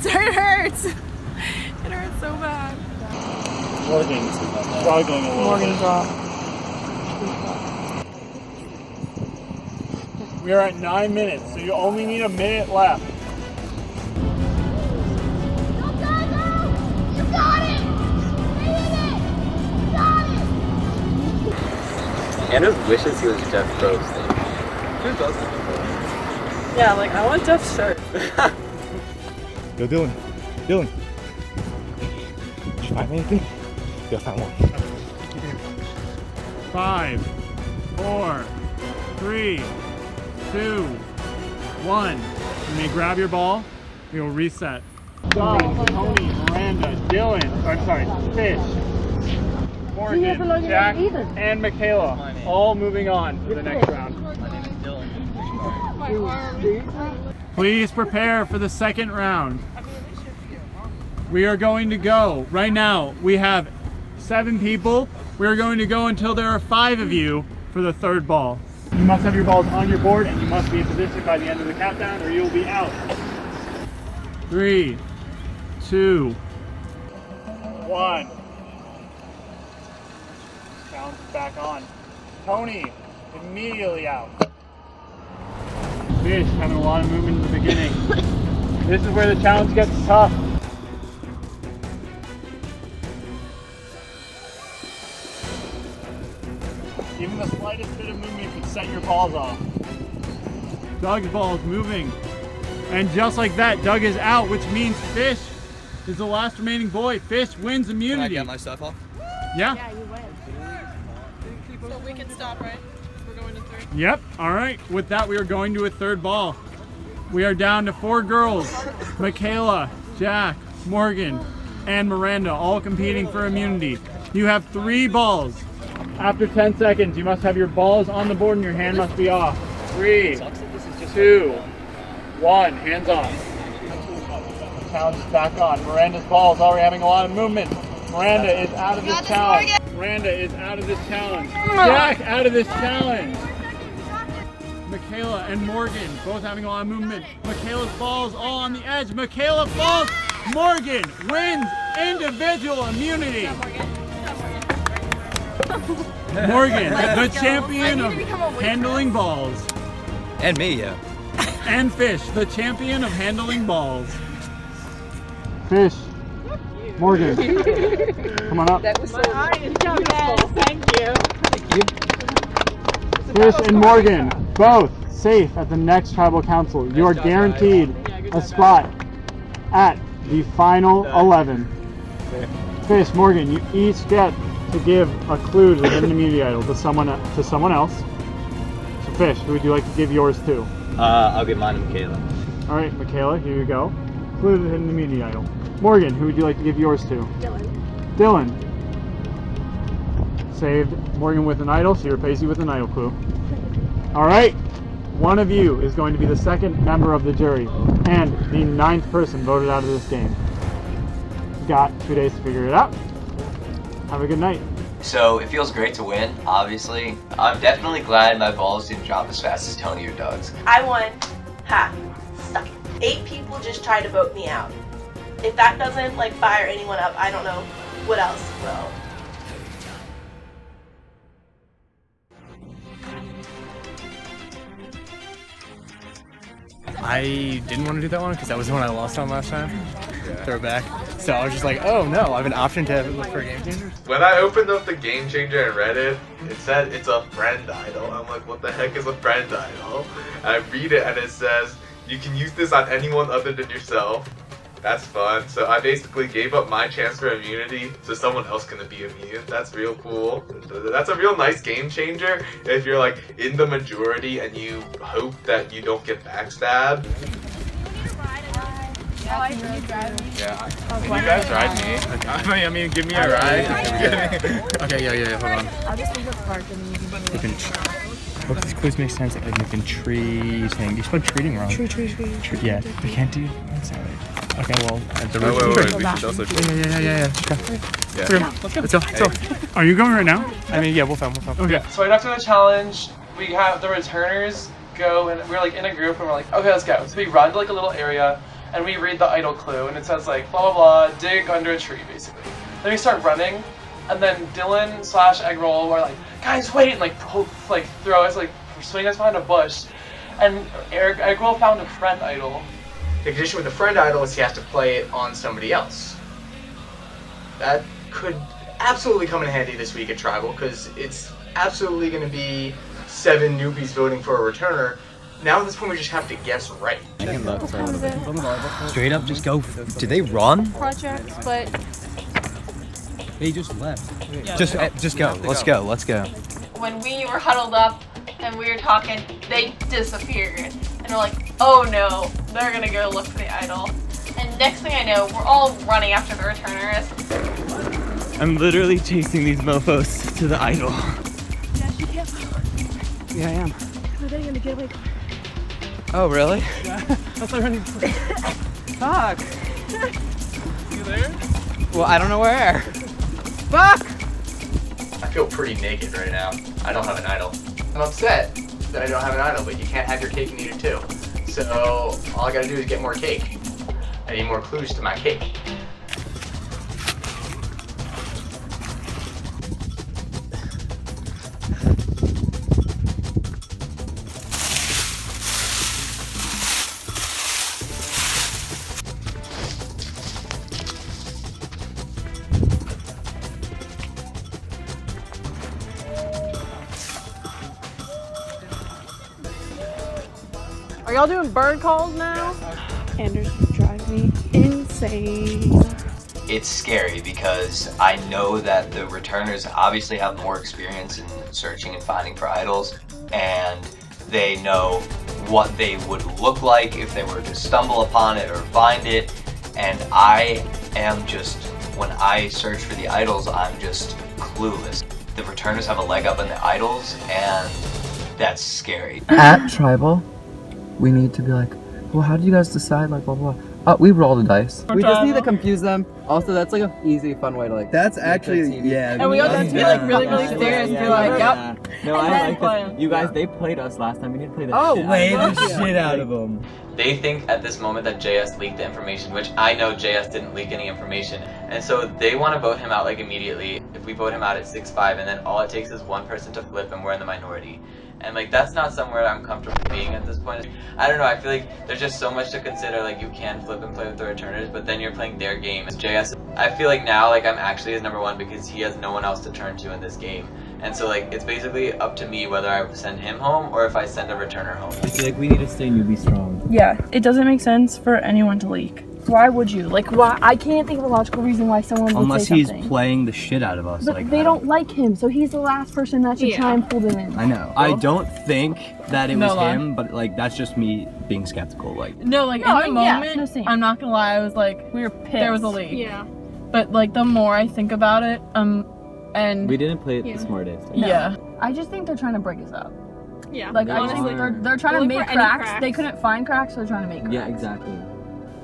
[SPEAKER 15] hurts. It hurts so bad.
[SPEAKER 23] Morgan struggling a little
[SPEAKER 15] Morgan
[SPEAKER 23] bit.
[SPEAKER 15] dropped.
[SPEAKER 23] We are at 9 minutes, so you only need a minute left.
[SPEAKER 10] Andrew wishes he was Jeff Probst.
[SPEAKER 21] Who doesn't?
[SPEAKER 17] Yeah, like I want Jeff's shirt.
[SPEAKER 21] Yo, Dylan. Dylan. Did you find anything? Yo, I found one.
[SPEAKER 23] 5, 4, 3, 2, 1. You may grab your ball. We will reset. Doug, Tony, Miranda, Dylan, Fish, Morgan, Jack, and Michaela, all moving on to the next round. Please prepare for the second round. We are going to go. Right now, we have 7 people. We are going to go until there are 5 of you for the third ball. You must have your balls on your board and you must be in position by the end of the countdown or you'll be out. 3, 2, 1. Challenge is back on. Tony, immediately out. Fish having a lot of movement in the beginning. This is where the challenge gets tough. Even the slightest bit of movement could set your balls off. Doug's ball is moving. And just like that, Doug is out, which means Fish is the last remaining boy. Fish wins immunity.
[SPEAKER 21] Can I get my stuff off?
[SPEAKER 23] Yeah?
[SPEAKER 20] Yeah, you win.
[SPEAKER 17] So we can stop, right? We're going to 3.
[SPEAKER 23] Yep. All right. With that, we are going to a third ball. We are down to 4 girls. Michaela, Jack, Morgan, and Miranda, all competing for immunity. You have 3 balls. After 10 seconds, you must have your balls on the board and your hand must be off. 3, 2, 1. Hands off. Challenge is back on. Miranda's ball is already having a lot of movement. Miranda is out of this challenge. Miranda is out of this challenge. Jack out of this challenge. Michaela and Morgan both having a lot of movement. Michaela's ball is all on the edge. Michaela falls. Morgan wins individual immunity. Morgan, the champion of handling balls.
[SPEAKER 22] And me, yeah.
[SPEAKER 23] And Fish, the champion of handling balls. Fish. Morgan. Come on up.
[SPEAKER 17] That was so beautiful. Thank you.
[SPEAKER 23] Fish and Morgan, both safe at the next tribal council. You are guaranteed a spot at the final 11. Fish, Morgan, you each get to give a clue to the hidden immunity idol to someone else. So Fish, who would you like to give yours to?
[SPEAKER 22] I'll give mine to Michaela.
[SPEAKER 23] All right, Michaela, here you go. Clue to the hidden immunity idol. Morgan, who would you like to give yours to? Dylan. Saved Morgan with an idol, so you replace you with an idol clue. All right, one of you is going to be the second member of the jury and the 9th person voted out of this game. You've got 2 days to figure it out. Have a good night.
[SPEAKER 22] So it feels great to win, obviously. I'm definitely glad my balls didn't drop as fast as Tony or Doug's.
[SPEAKER 20] I won. Ha. Suck it. 8 people just tried to vote me out. If that doesn't like fire anyone up, I don't know what else will.
[SPEAKER 8] I didn't want to do that one because that was the one I lost on last time. Throwback. So I was just like, oh no, I have an option to look for a game changer.
[SPEAKER 21] When I opened up the game changer and read it, it said it's a friend idol. I'm like, what the heck is a friend idol? And I read it and it says, you can use this on anyone other than yourself. That's fun. So I basically gave up my chance for immunity so someone else can be immune. That's real cool. That's a real nice game changer if you're like in the majority and you hope that you don't get backstabbed.
[SPEAKER 17] Can you drive me?
[SPEAKER 8] Yeah. Can you guys ride me? I mean, give me a ride. Okay, yeah, hold on.
[SPEAKER 17] I'll just leave the park and then you can
[SPEAKER 8] Hope these clues make sense. Like looking tree thing. You spelled treating wrong.
[SPEAKER 17] Tree.
[SPEAKER 8] Yeah, we can't do. I'm sorry. Okay, well.
[SPEAKER 21] Wait, we should also.
[SPEAKER 8] Yeah. Let's go.
[SPEAKER 23] Are you going right now?
[SPEAKER 8] I mean, yeah, we'll film.
[SPEAKER 23] Okay.
[SPEAKER 4] So right after the challenge, we have the returners go and we're like in a group and we're like, okay, let's go. So we run to like a little area and we read the idol clue and it says like blah blah blah, dig under a tree basically. Then we start running and then Dylan / Egg Roll were like, guys wait, and throw us swing us behind a bush, and Egg Roll found a friend idol.
[SPEAKER 5] The condition with the friend idol is he has to play it on somebody else. That could absolutely come in handy this week at Tribal because it's absolutely going to be 7 newbies voting for a returner. Now at this point we just have to guess right.
[SPEAKER 22] Straight up, just go. Did they run?
[SPEAKER 17] projects, but
[SPEAKER 22] They just left.
[SPEAKER 17] Yeah.
[SPEAKER 22] Just go. Let's go.
[SPEAKER 3] When we were huddled up and we were talking, they disappeared. And we're like, oh no, they're gonna go look for the idol. And next thing I know, we're all running after the returners.
[SPEAKER 8] I'm literally chasing these mofos to the idol.
[SPEAKER 17] Yes, you can't.
[SPEAKER 8] Yeah, I am.
[SPEAKER 17] Are they gonna get away?
[SPEAKER 8] Oh, really?
[SPEAKER 17] Yeah. That's what I'm running for.
[SPEAKER 8] Fuck.
[SPEAKER 4] You there?
[SPEAKER 8] Well, I don't know where. Fuck!
[SPEAKER 5] I feel pretty naked right now. I don't have an idol. I'm upset that I don't have an idol, but you can't have your cake and eat it too. So all I gotta do is get more cake. I need more clues to my cake.
[SPEAKER 17] Are y'all doing bird calls now?
[SPEAKER 15] Anders, you drive me insane.
[SPEAKER 22] it's scary because I know that the returners obviously have more experience in searching and finding for idols, and they know what they would look like if they were to stumble upon it or find it. And I am just, when I search for the idols, I'm just clueless. The returners have a leg up on the idols, and that's scary.
[SPEAKER 14] At Tribal, we need to be like, well, how did you guys decide, like, blah, blah. We roll the dice.
[SPEAKER 11] We just need to confuse them. Also, that's like an easy, fun way to like.
[SPEAKER 7] That's actually, yeah.
[SPEAKER 11] And we also
[SPEAKER 7] have to be like really, really serious
[SPEAKER 11] and
[SPEAKER 7] be like, yep.
[SPEAKER 11] No, I like this. You guys, they played us last time. We need to play the
[SPEAKER 22] shit
[SPEAKER 11] out of them.
[SPEAKER 9] They think at this moment that JS leaked the information, which I know JS didn't leak any information. And so they want to vote him out like immediately. If we vote him out at 6-5, and then all it takes is one person to flip and we're in the minority. And like, that's not somewhere I'm comfortable being at this point. I don't know, I feel like there's just so much to consider. Like, you can flip and play with the returners, but then you're playing their game. As JS, I feel like now, like, I'm actually his number one because he has no one else to turn to in this game. And so, like, it's basically up to me whether I send him home or if I send a returner home.
[SPEAKER 11] I feel like we need to stay newbie strong.
[SPEAKER 16] Yeah, it doesn't make sense for anyone to leak. Why would you? Like, why? I can't think of a logical reason why someone would
[SPEAKER 22] Unless
[SPEAKER 16] say
[SPEAKER 22] he's
[SPEAKER 16] something.
[SPEAKER 22] playing the shit out of us.
[SPEAKER 16] But
[SPEAKER 22] like
[SPEAKER 16] they don't like him, so he's the last person that should try and pull them in.
[SPEAKER 22] I know. I don't think that it
[SPEAKER 3] No
[SPEAKER 22] was
[SPEAKER 3] lie.
[SPEAKER 22] him, but like that's just me being skeptical. Like,
[SPEAKER 3] No, like
[SPEAKER 16] No,
[SPEAKER 3] in the
[SPEAKER 16] yeah,
[SPEAKER 3] moment,
[SPEAKER 16] no, same.
[SPEAKER 3] I'm not gonna lie, I was like,
[SPEAKER 16] We were pissed.
[SPEAKER 3] there was a leak.
[SPEAKER 16] Yeah.
[SPEAKER 3] But like the more I think about it, and
[SPEAKER 11] We didn't play it the smartest.
[SPEAKER 16] No.
[SPEAKER 3] yeah.
[SPEAKER 16] I just think they're trying to break us up.
[SPEAKER 17] Yeah.
[SPEAKER 16] Like, I
[SPEAKER 11] Honestly,
[SPEAKER 16] think they're trying to
[SPEAKER 17] look
[SPEAKER 16] make
[SPEAKER 17] for any
[SPEAKER 16] cracks.
[SPEAKER 17] cracks.
[SPEAKER 16] They couldn't find cracks, so they're trying to make cracks.
[SPEAKER 11] Yeah, exactly.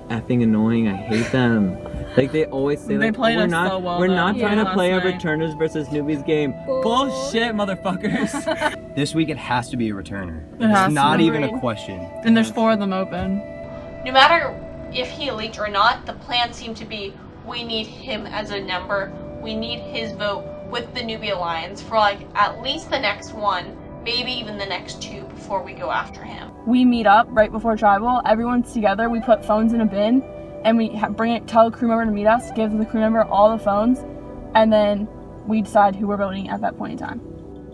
[SPEAKER 11] Effing annoying. I hate them. Like they always say,
[SPEAKER 3] They
[SPEAKER 11] like,
[SPEAKER 3] played
[SPEAKER 11] we're
[SPEAKER 3] us
[SPEAKER 11] not,
[SPEAKER 3] so well,
[SPEAKER 11] we're
[SPEAKER 3] though.
[SPEAKER 11] not trying to
[SPEAKER 3] Yeah.
[SPEAKER 11] play a
[SPEAKER 3] Last night.
[SPEAKER 11] returners versus newbies game. Bullshit, motherfuckers.
[SPEAKER 22] this week it has to be a returner.
[SPEAKER 3] It has
[SPEAKER 22] It's
[SPEAKER 3] to
[SPEAKER 22] not
[SPEAKER 3] be.
[SPEAKER 22] even a question.
[SPEAKER 3] And there's 4 of them open.
[SPEAKER 12] No matter if he leaked or not, the plan seemed to be we need him as a number. We need his vote with the Newbie Alliance for like at least the next one, maybe even the next 2 before we go after him.
[SPEAKER 16] We meet up right before tribal. Everyone's together. We put phones in a bin, and we tell a crew member to meet us. Give the crew member all the phones, and then we decide who we're voting at that point in time.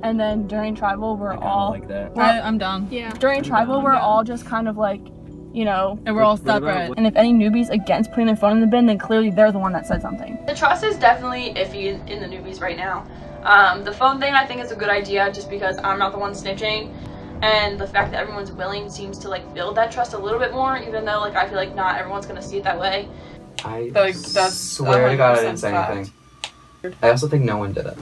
[SPEAKER 16] And then during tribal, we're all
[SPEAKER 11] like that.
[SPEAKER 3] I'm done.
[SPEAKER 17] Yeah.
[SPEAKER 16] During tribal, we're all just kind of like, you know,
[SPEAKER 3] And we're all
[SPEAKER 11] What about-
[SPEAKER 3] separate.
[SPEAKER 16] and if any newbies against putting their phone in the bin, then clearly they're the one that said something.
[SPEAKER 6] The trust is definitely iffy in the newbies right now. The phone thing I think is a good idea just because I'm not the one snitching, and the fact that everyone's willing seems to like build that trust a little bit more, even though like I feel like not everyone's gonna see it that way.
[SPEAKER 14] I
[SPEAKER 3] Like, that's
[SPEAKER 14] swear to God I didn't
[SPEAKER 3] 100%
[SPEAKER 14] say
[SPEAKER 3] fact.
[SPEAKER 14] anything. I also think no one did it.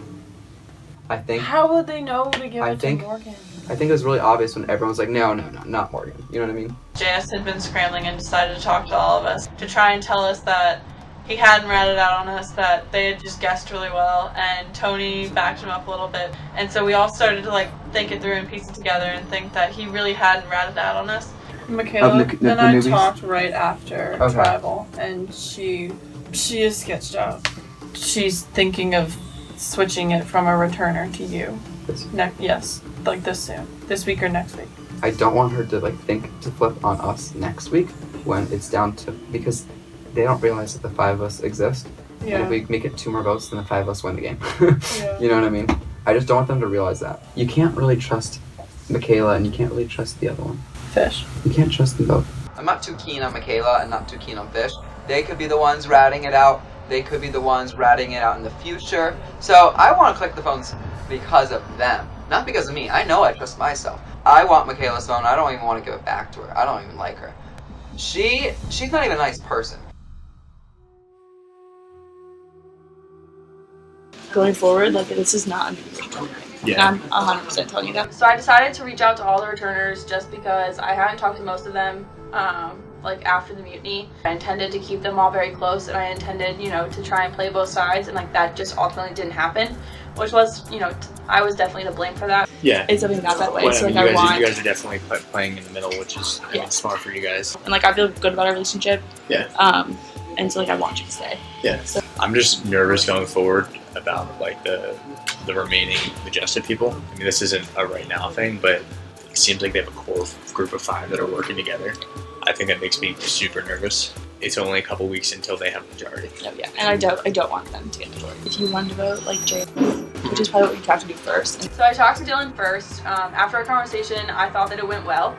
[SPEAKER 14] I think
[SPEAKER 3] How would they know to give
[SPEAKER 14] I
[SPEAKER 3] it
[SPEAKER 14] think-
[SPEAKER 3] to Morgan?
[SPEAKER 14] I think it was really obvious when everyone's like, no, not Morgan. You know what I mean?
[SPEAKER 3] JS had been scrambling and decided to talk to all of us to try and tell us that he hadn't ratted out on us, that they had just guessed really well, and Tony backed him up a little bit. And so we all started to like think it through and piece it together and think that he really hadn't ratted out on us.
[SPEAKER 17] Michaela
[SPEAKER 14] Of the
[SPEAKER 17] and I
[SPEAKER 14] newbies?
[SPEAKER 17] talked right after
[SPEAKER 14] Okay.
[SPEAKER 17] tribal, and she is sketched out. She's thinking of switching it from a returner to you. Yes, like this week or next week.
[SPEAKER 14] I don't want her to like think to flip on us next week when it's down to, because they don't realize that the 5 of us exist. And
[SPEAKER 17] Yeah.
[SPEAKER 14] if we make it 2 more votes, then the 5 of us win the game.
[SPEAKER 17] Yeah.
[SPEAKER 14] You know what I mean? I just don't want them to realize that. You can't really trust Michaela and you can't really trust the other one.
[SPEAKER 17] Fish.
[SPEAKER 14] You can't trust them both. I'm not too keen on Michaela and not too keen on Fish. They could be the ones ratting it out. They could be the ones ratting it out in the future. So I want to click the phones because of them, not because of me. I know I trust myself. I want Michaela's phone. I don't even want to give it back to her. I don't even like her. She's not even a nice person.
[SPEAKER 16] Going forward, like, this is not a
[SPEAKER 22] Yeah.
[SPEAKER 16] I'm 100% telling you that.
[SPEAKER 6] So I decided to reach out to all the returners just because I hadn't talked to most of them, like after the mutiny. I intended to keep them all very close, and I intended, you know, to try and play both sides, and like that just ultimately didn't happen, which was, you know, I was definitely to blame for that.
[SPEAKER 13] Yeah.
[SPEAKER 16] It's something not that way.
[SPEAKER 13] Well,
[SPEAKER 16] So
[SPEAKER 13] I mean,
[SPEAKER 16] like,
[SPEAKER 13] you guys are definitely playing in the middle, which is I mean, smart for you guys.
[SPEAKER 16] and like I feel good about our relationship.
[SPEAKER 13] Yeah.
[SPEAKER 16] And so like I want you to stay.
[SPEAKER 13] Yeah. I'm just nervous going forward about like the remaining Majestic people. I mean, this isn't a right now thing, but it seems like they have a core group of 5 that are working together. I think that makes me super nervous. It's only a couple weeks until they have a majority.
[SPEAKER 16] Oh yeah, and I don't want them to get majority. If you wanted to vote like Jay, which is probably what you have to do first.
[SPEAKER 6] So I talked to Dylan first. After our conversation, I thought that it went well.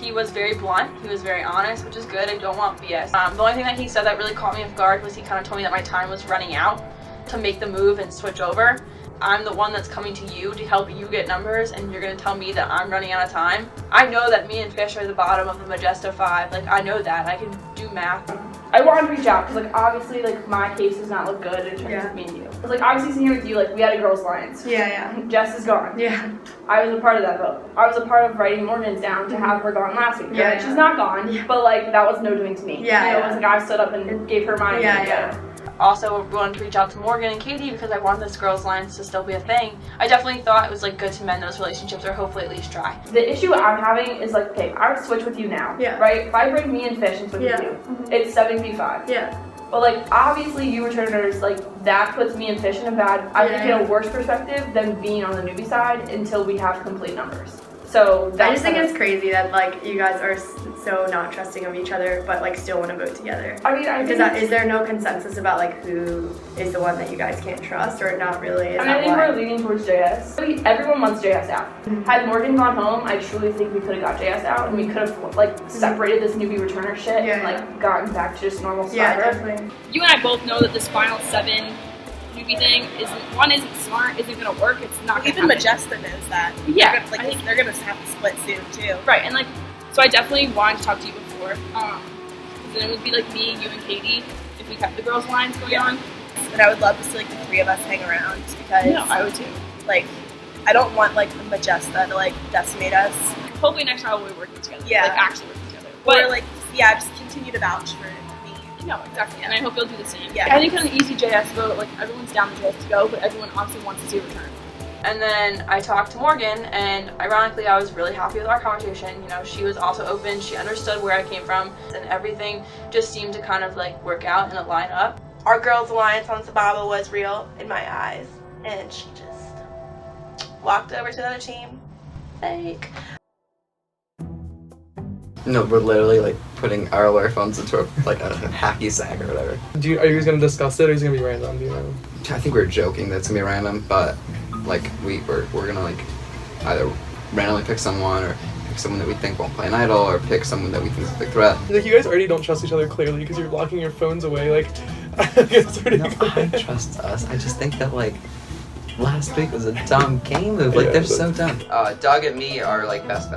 [SPEAKER 16] He was very blunt, he was very honest, which is good. I don't want BS. The only thing that he said that really caught me off guard was he kind of told me that my time was running out to make the move and switch over. I'm the one that's coming to you to help you get numbers, and you're gonna tell me that I'm running out of time. I know that me and Fish are the bottom of the Magesta 5. Like, I know that. I can do math. I wanted to reach out because, like, obviously, like, my case does not look good in terms of me and you. Because, like, obviously, sitting here with you, like, we had a girls' alliance.
[SPEAKER 6] Yeah.
[SPEAKER 16] Jess is gone.
[SPEAKER 6] Yeah.
[SPEAKER 16] I was a part of that vote. I was a part of writing Morgan's down to have her gone last week.
[SPEAKER 6] Yeah.
[SPEAKER 16] She's not gone, but, like, that was no doing to me.
[SPEAKER 6] Yeah.
[SPEAKER 16] You know, it was like I stood up and gave her mine.
[SPEAKER 6] Yeah.
[SPEAKER 16] Also wanted to reach out to Morgan and Katie because I want this girls' alliance to still be a thing. I definitely thought it was like good to mend those relationships or hopefully at least try. The issue I'm having is like, okay, I would switch with you now, right? If I bring me and Fish and switch with you, it's 7v5.
[SPEAKER 6] Yeah.
[SPEAKER 16] But like obviously you returners, like that puts me and Fish in a bad, I think in a worse perspective than being on the newbie side until we have complete numbers. So
[SPEAKER 6] I just think it's crazy that like you guys are so not trusting of each other, but like still want to vote together.
[SPEAKER 16] I mean,
[SPEAKER 6] is there no consensus about like who is the one that you guys can't trust, or not really?
[SPEAKER 16] I think we're leaning towards JS. Everyone wants JS out. Had Morgan gone home, I truly think we could have got JS out, and we could have like separated this newbie returner shit and like gotten back to just normal Survivor.
[SPEAKER 18] You and I both know that this final 7 newbie thing isn't smart, isn't gonna work. It's not gonna
[SPEAKER 17] Even
[SPEAKER 18] happen.
[SPEAKER 17] Magesta knows that.
[SPEAKER 18] Yeah,
[SPEAKER 17] they're gonna have to split soon too.
[SPEAKER 18] Right, and like, so I definitely wanted to talk to you before. Then it would be like me, you, and Katie if we kept the girls' lines going on.
[SPEAKER 17] And I would love to see like the 3 of us hang around because
[SPEAKER 18] I would too.
[SPEAKER 17] Like, I don't want like Magesta to like decimate us.
[SPEAKER 18] Hopefully next time we'll be working together.
[SPEAKER 17] Yeah.
[SPEAKER 18] Like actually working together.
[SPEAKER 17] Or like, just continue to vouch for me.
[SPEAKER 18] No, exactly. And I hope you'll do the same.
[SPEAKER 17] Yeah.
[SPEAKER 18] I think on the easy JS vote, like everyone's down the JS to go, but everyone honestly wants to see a return.
[SPEAKER 16] And then I talked to Morgan, and ironically, I was really happy with our conversation. You know, she was also open. She understood where I came from, and everything just seemed to kind of like work out and line up.
[SPEAKER 20] Our girls' alliance on Sababa was real in my eyes, and she just walked over to the other team. Fake.
[SPEAKER 1] No, we're literally like putting our alert phones into a hacky sack or whatever.
[SPEAKER 4] Are you guys gonna discuss it, or is it gonna be random? Do you know?
[SPEAKER 1] I think we're joking that it's gonna be random, but like we're gonna like either randomly pick someone or pick someone that we think won't play an idol or pick someone that we think is a big threat.
[SPEAKER 4] Like you guys already don't trust each other clearly because you're locking your phones away. Like,
[SPEAKER 1] I trust us. I just think that like last week was a dumb game move. Like they're so dumb.
[SPEAKER 14] Doug and me are like best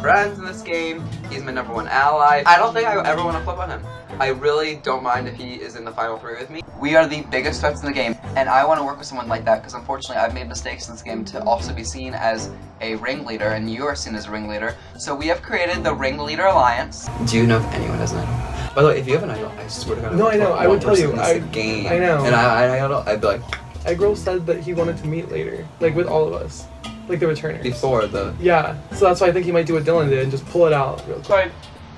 [SPEAKER 14] friends in this game. He's my #1 ally. I don't think I ever want to flip on him. I really don't mind if he is in the final 3 with me. We are the biggest threats in the game, and I want to work with someone like that because unfortunately I've made mistakes in this game to also be seen as a ringleader, and you are seen as a ringleader. So we have created the Ringleader Alliance.
[SPEAKER 1] Do you know if anyone has an idol? By the way, if you have an idol, I swear to God.
[SPEAKER 4] No, I know. I would tell you.
[SPEAKER 1] Game.
[SPEAKER 4] I know.
[SPEAKER 1] And I'd be like.
[SPEAKER 4] Eggroll said that he wanted to meet later, like with all of us, like the returners.
[SPEAKER 1] Before the.
[SPEAKER 4] Yeah, so that's why I think he might do what Dylan did and just pull it out real quick.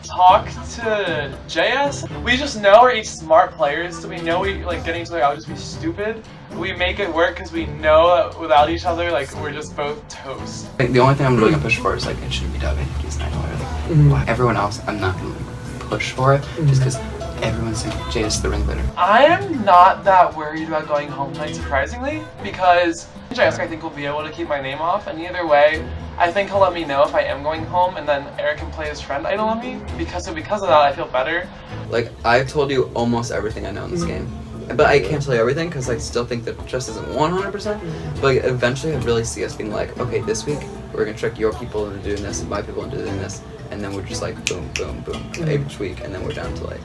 [SPEAKER 4] So I talked to JS. We just know we're each smart players, so we know we like getting each other out would just be stupid. We make it work because we know that without each other, like we're just both toast.
[SPEAKER 1] The only thing I'm really gonna push for is like it shouldn't be Doug. I think he's an idol. Like, everyone else, I'm not gonna push for it just because. Everyone's saying JS the ringleader.
[SPEAKER 4] I am not that worried about going home tonight, surprisingly, because JS I think will be able to keep my name off, and either way, I think he'll let me know if I am going home, and then Eric can play his friend idol on me, because of that I feel better.
[SPEAKER 1] Like, I've told you almost everything I know in this game, but I can't tell you everything because I still think that trust isn't 100%, but like, eventually I really see us being like, okay, this week we're gonna trick your people into doing this and my people into doing this, and then we're just like boom, boom, boom, each week, and then we're down to like,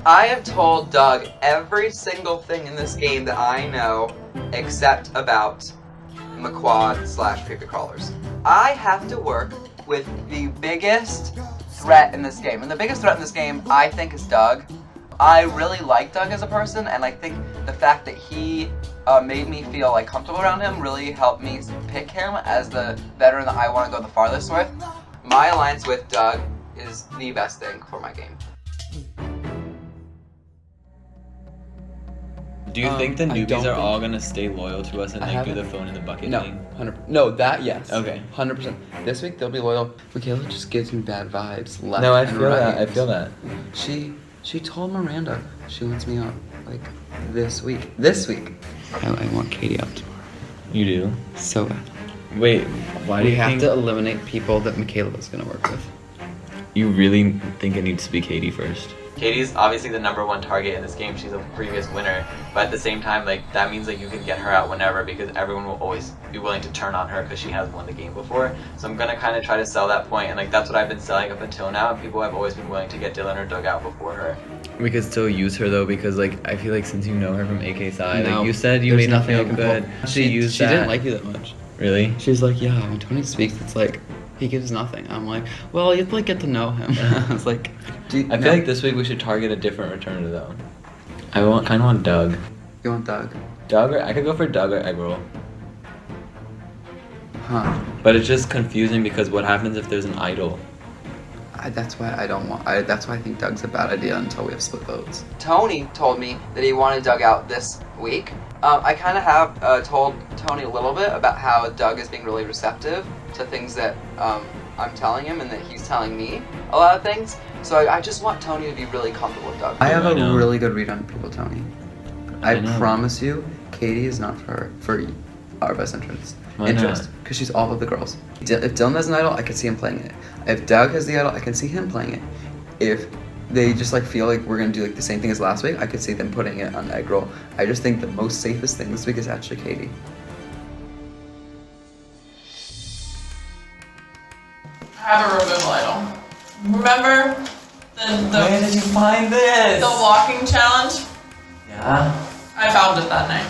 [SPEAKER 14] I have told Doug every single thing in this game that I know except about McQuad/creepy crawlers. I have to work with the biggest threat in this game, and the biggest threat in this game I think is Doug. I really like Doug as a person, and I think the fact that he made me feel like comfortable around him really helped me pick him as the veteran that I want to go the farthest with. My alliance with Doug is the best thing for my game.
[SPEAKER 9] Do you think the newbies are all gonna stay loyal to us and like do the phone in the bucket thing?
[SPEAKER 1] No, that yes.
[SPEAKER 9] Okay.
[SPEAKER 1] 100%. This week they'll be loyal. Michaela just gives me bad vibes. Left
[SPEAKER 9] No, I
[SPEAKER 1] and
[SPEAKER 9] feel
[SPEAKER 1] right.
[SPEAKER 9] that. I feel that.
[SPEAKER 1] She told Miranda she wants me out like this week. This week. I want Katie out tomorrow.
[SPEAKER 9] You do?
[SPEAKER 1] So bad.
[SPEAKER 11] Wait, why do
[SPEAKER 1] We
[SPEAKER 11] you
[SPEAKER 1] have
[SPEAKER 11] think
[SPEAKER 1] to eliminate people that Michaela's gonna work with.
[SPEAKER 11] you really think it needs to be Katie first?
[SPEAKER 9] Katie's obviously the #1 target in this game. She's a previous winner, but at the same time, like that means like you can get her out whenever because everyone will always be willing to turn on her because she has won the game before. So I'm gonna kind of try to sell that point, and like that's what I've been selling up until now. And people have always been willing to get Dylan or Doug out before her.
[SPEAKER 11] We could still use her though because like I feel like since you know her from AK side,
[SPEAKER 1] No,
[SPEAKER 11] like you said you
[SPEAKER 1] there's
[SPEAKER 11] made her
[SPEAKER 1] nothing I
[SPEAKER 11] feel
[SPEAKER 1] can
[SPEAKER 11] good.
[SPEAKER 1] pull.
[SPEAKER 11] She
[SPEAKER 1] She didn't like you that much.
[SPEAKER 11] Really?
[SPEAKER 1] She's like, yeah, when Tony speaks, it's like he gives nothing. I'm like, well, you have to like get to know him. It's like,
[SPEAKER 11] I feel like this week we should target a different returner though. I kind of want Doug.
[SPEAKER 1] You want Doug?
[SPEAKER 11] Doug, or I could go for Doug or Egg Roll.
[SPEAKER 1] Huh?
[SPEAKER 11] But it's just confusing because what happens if there's an idol?
[SPEAKER 1] That's why I don't want. That's why I think Doug's a bad idea until we have split votes.
[SPEAKER 14] Tony told me that he wanted Doug out this week. I kind of have told Tony a little bit about how Doug is being really receptive to things that I'm telling him and that he's telling me a lot of things. So I just want Tony to be really comfortable with Doug.
[SPEAKER 1] I have a really good read on people, Tony. I
[SPEAKER 11] know.
[SPEAKER 1] promise you, Katie is not for our best interest.
[SPEAKER 11] Why
[SPEAKER 1] Interest, because she's all of the girls. If Dylan has an idol, I can see him playing it. If Doug has the idol, I can see him playing it. If they just like feel like we're gonna do like the same thing as last week, I could see them putting it on Egg Roll. I just think the most safest thing this week is actually Katie.
[SPEAKER 17] I have a removal idol. Remember the
[SPEAKER 9] Where did you find this?
[SPEAKER 17] the walking challenge?
[SPEAKER 9] Yeah.
[SPEAKER 17] I found it that night.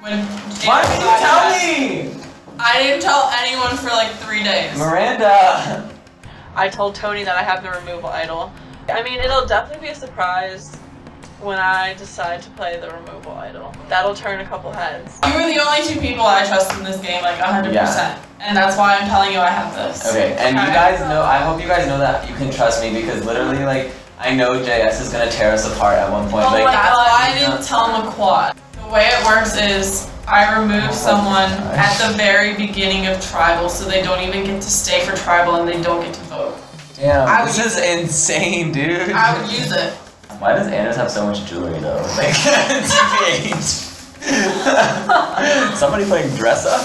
[SPEAKER 17] When
[SPEAKER 9] Why didn't you tell me?
[SPEAKER 17] I didn't tell anyone for like 3 days.
[SPEAKER 9] Miranda.
[SPEAKER 17] I told Tony that I have the removal idol. I mean, it'll definitely be a surprise when I decide to play the removal idol. That'll turn a couple heads. You were the only 2 people I trust in this game, like 100%.
[SPEAKER 9] Yeah.
[SPEAKER 17] And that's why I'm telling you I have this.
[SPEAKER 9] Okay, and you guys know, I hope you guys know that you can trust me because literally, like, I know JS is gonna tear us apart at one point.
[SPEAKER 17] Oh
[SPEAKER 9] like,
[SPEAKER 17] my god, I didn't tell him a quad. The way it works is I remove someone at the very beginning of tribal so they don't even get to stay for tribal and they don't get to vote.
[SPEAKER 9] Damn, this is insane, dude.
[SPEAKER 17] I would use it.
[SPEAKER 9] Why does Anders have so much jewelry though? Like, somebody playing dress up?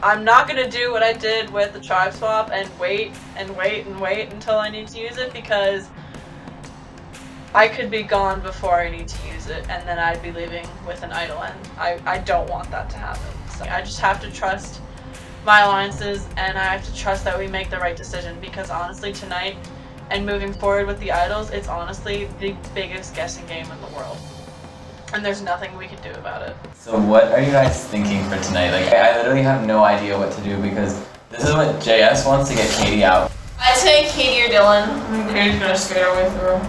[SPEAKER 17] I'm not gonna do what I did with the tribe swap and wait and wait and wait until I need to use it because I could be gone before I need to use it and then I'd be leaving with an idol and I don't want that to happen. So I just have to trust my alliances and I have to trust that we make the right decision because honestly tonight and moving forward with the idols, it's honestly the biggest guessing game in the world. And there's nothing we can do about it.
[SPEAKER 9] So what are you guys thinking for tonight? Like, I literally have no idea what to do because this is what JS wants to get Katie out.
[SPEAKER 17] I'd say Katie or Dylan. I think Katie's gonna skate our way through.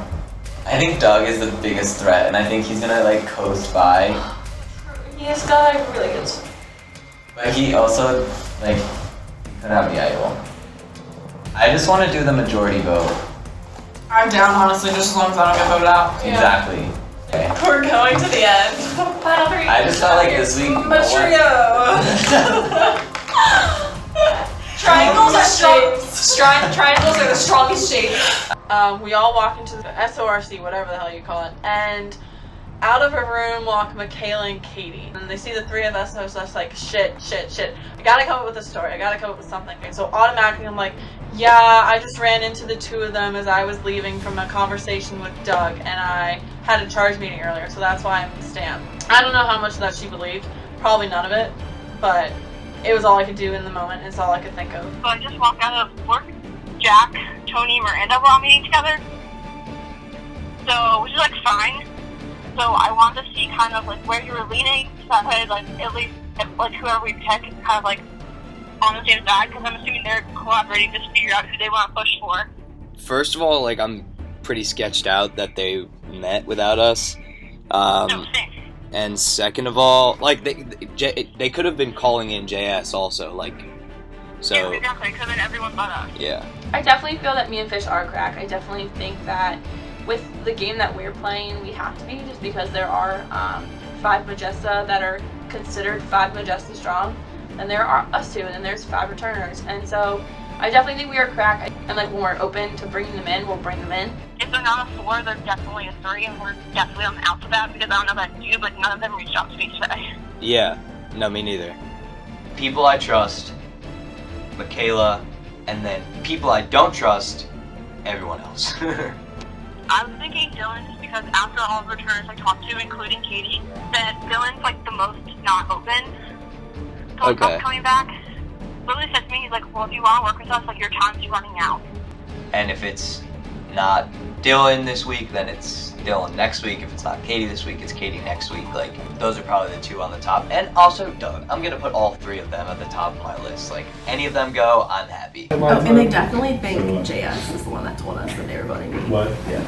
[SPEAKER 9] I think Doug is the biggest threat and I think he's gonna like coast by.
[SPEAKER 17] He's got a really good swing.
[SPEAKER 9] But he also, like, could have the idol. I just want to do the majority vote.
[SPEAKER 17] I'm down, honestly, just as long as I don't get voted out.
[SPEAKER 9] Exactly. Okay.
[SPEAKER 17] We're going to the end.
[SPEAKER 9] I just felt like this week.
[SPEAKER 17] Triangles are strong. Triangles are the strongest shape. We all walk into the SORC, whatever the hell you call it, and out of a room walk Michaela and Katie. And they see the 3 of us, and I was just like, shit. I gotta come up with a story. I gotta come up with something. And so automatically I'm like, yeah, I just ran into the 2 of them as I was leaving from a conversation with Doug, and I had a charge meeting earlier, so that's why I'm Stan. I don't know how much of that she believed. Probably none of it, but it was all I could do in the moment. It's all I could think of.
[SPEAKER 2] So I just walked out of work. Jack, Tony, Miranda were all meeting together. So, which is like fine. So I wanted to see kind of like where you were leaning, so that way like at least like whoever we pick is kind of like on the same side, because I'm assuming they're collaborating to figure out who they want to push for.
[SPEAKER 22] First of all, like I'm pretty sketched out that they met without us. And second of all, like they could have been calling in JS also, like so.
[SPEAKER 2] Yeah, exactly. It could have been everyone but us.
[SPEAKER 22] Yeah.
[SPEAKER 16] I definitely feel that me and Fish are crack. I definitely think that with the game that we're playing, we have to be, just because there are 5 Majesta that are considered 5 Majesta strong, and there are us 2, and then there's 5 returners, and so I definitely think we are crack. And like when we're open to bringing them in, we'll bring them in.
[SPEAKER 2] If they're not a 4, they're definitely a 3, and we're definitely on the outs of that because I don't know about you, but none of them reached out to me today.
[SPEAKER 22] Yeah. No, me neither. People I trust. Michaela, and then people I don't trust, everyone else.
[SPEAKER 2] I was thinking Dylan just because after all the returners I talked to, including Katie, that Dylan's like the most not open to us coming back. Literally said to me, he's like, well, if you want to work with us, like your time's running out.
[SPEAKER 22] And if it's not Dylan this week, then it's Dylan next week. If it's not Katie this week, it's Katie next week. Like, those are probably the two on the top. And also Doug. I'm gonna put all three of them at the top of my list. Like, any of them go, I'm happy.
[SPEAKER 20] Oh, and they definitely think JS is the one that told us that they were voting me.
[SPEAKER 10] What?
[SPEAKER 22] Yeah.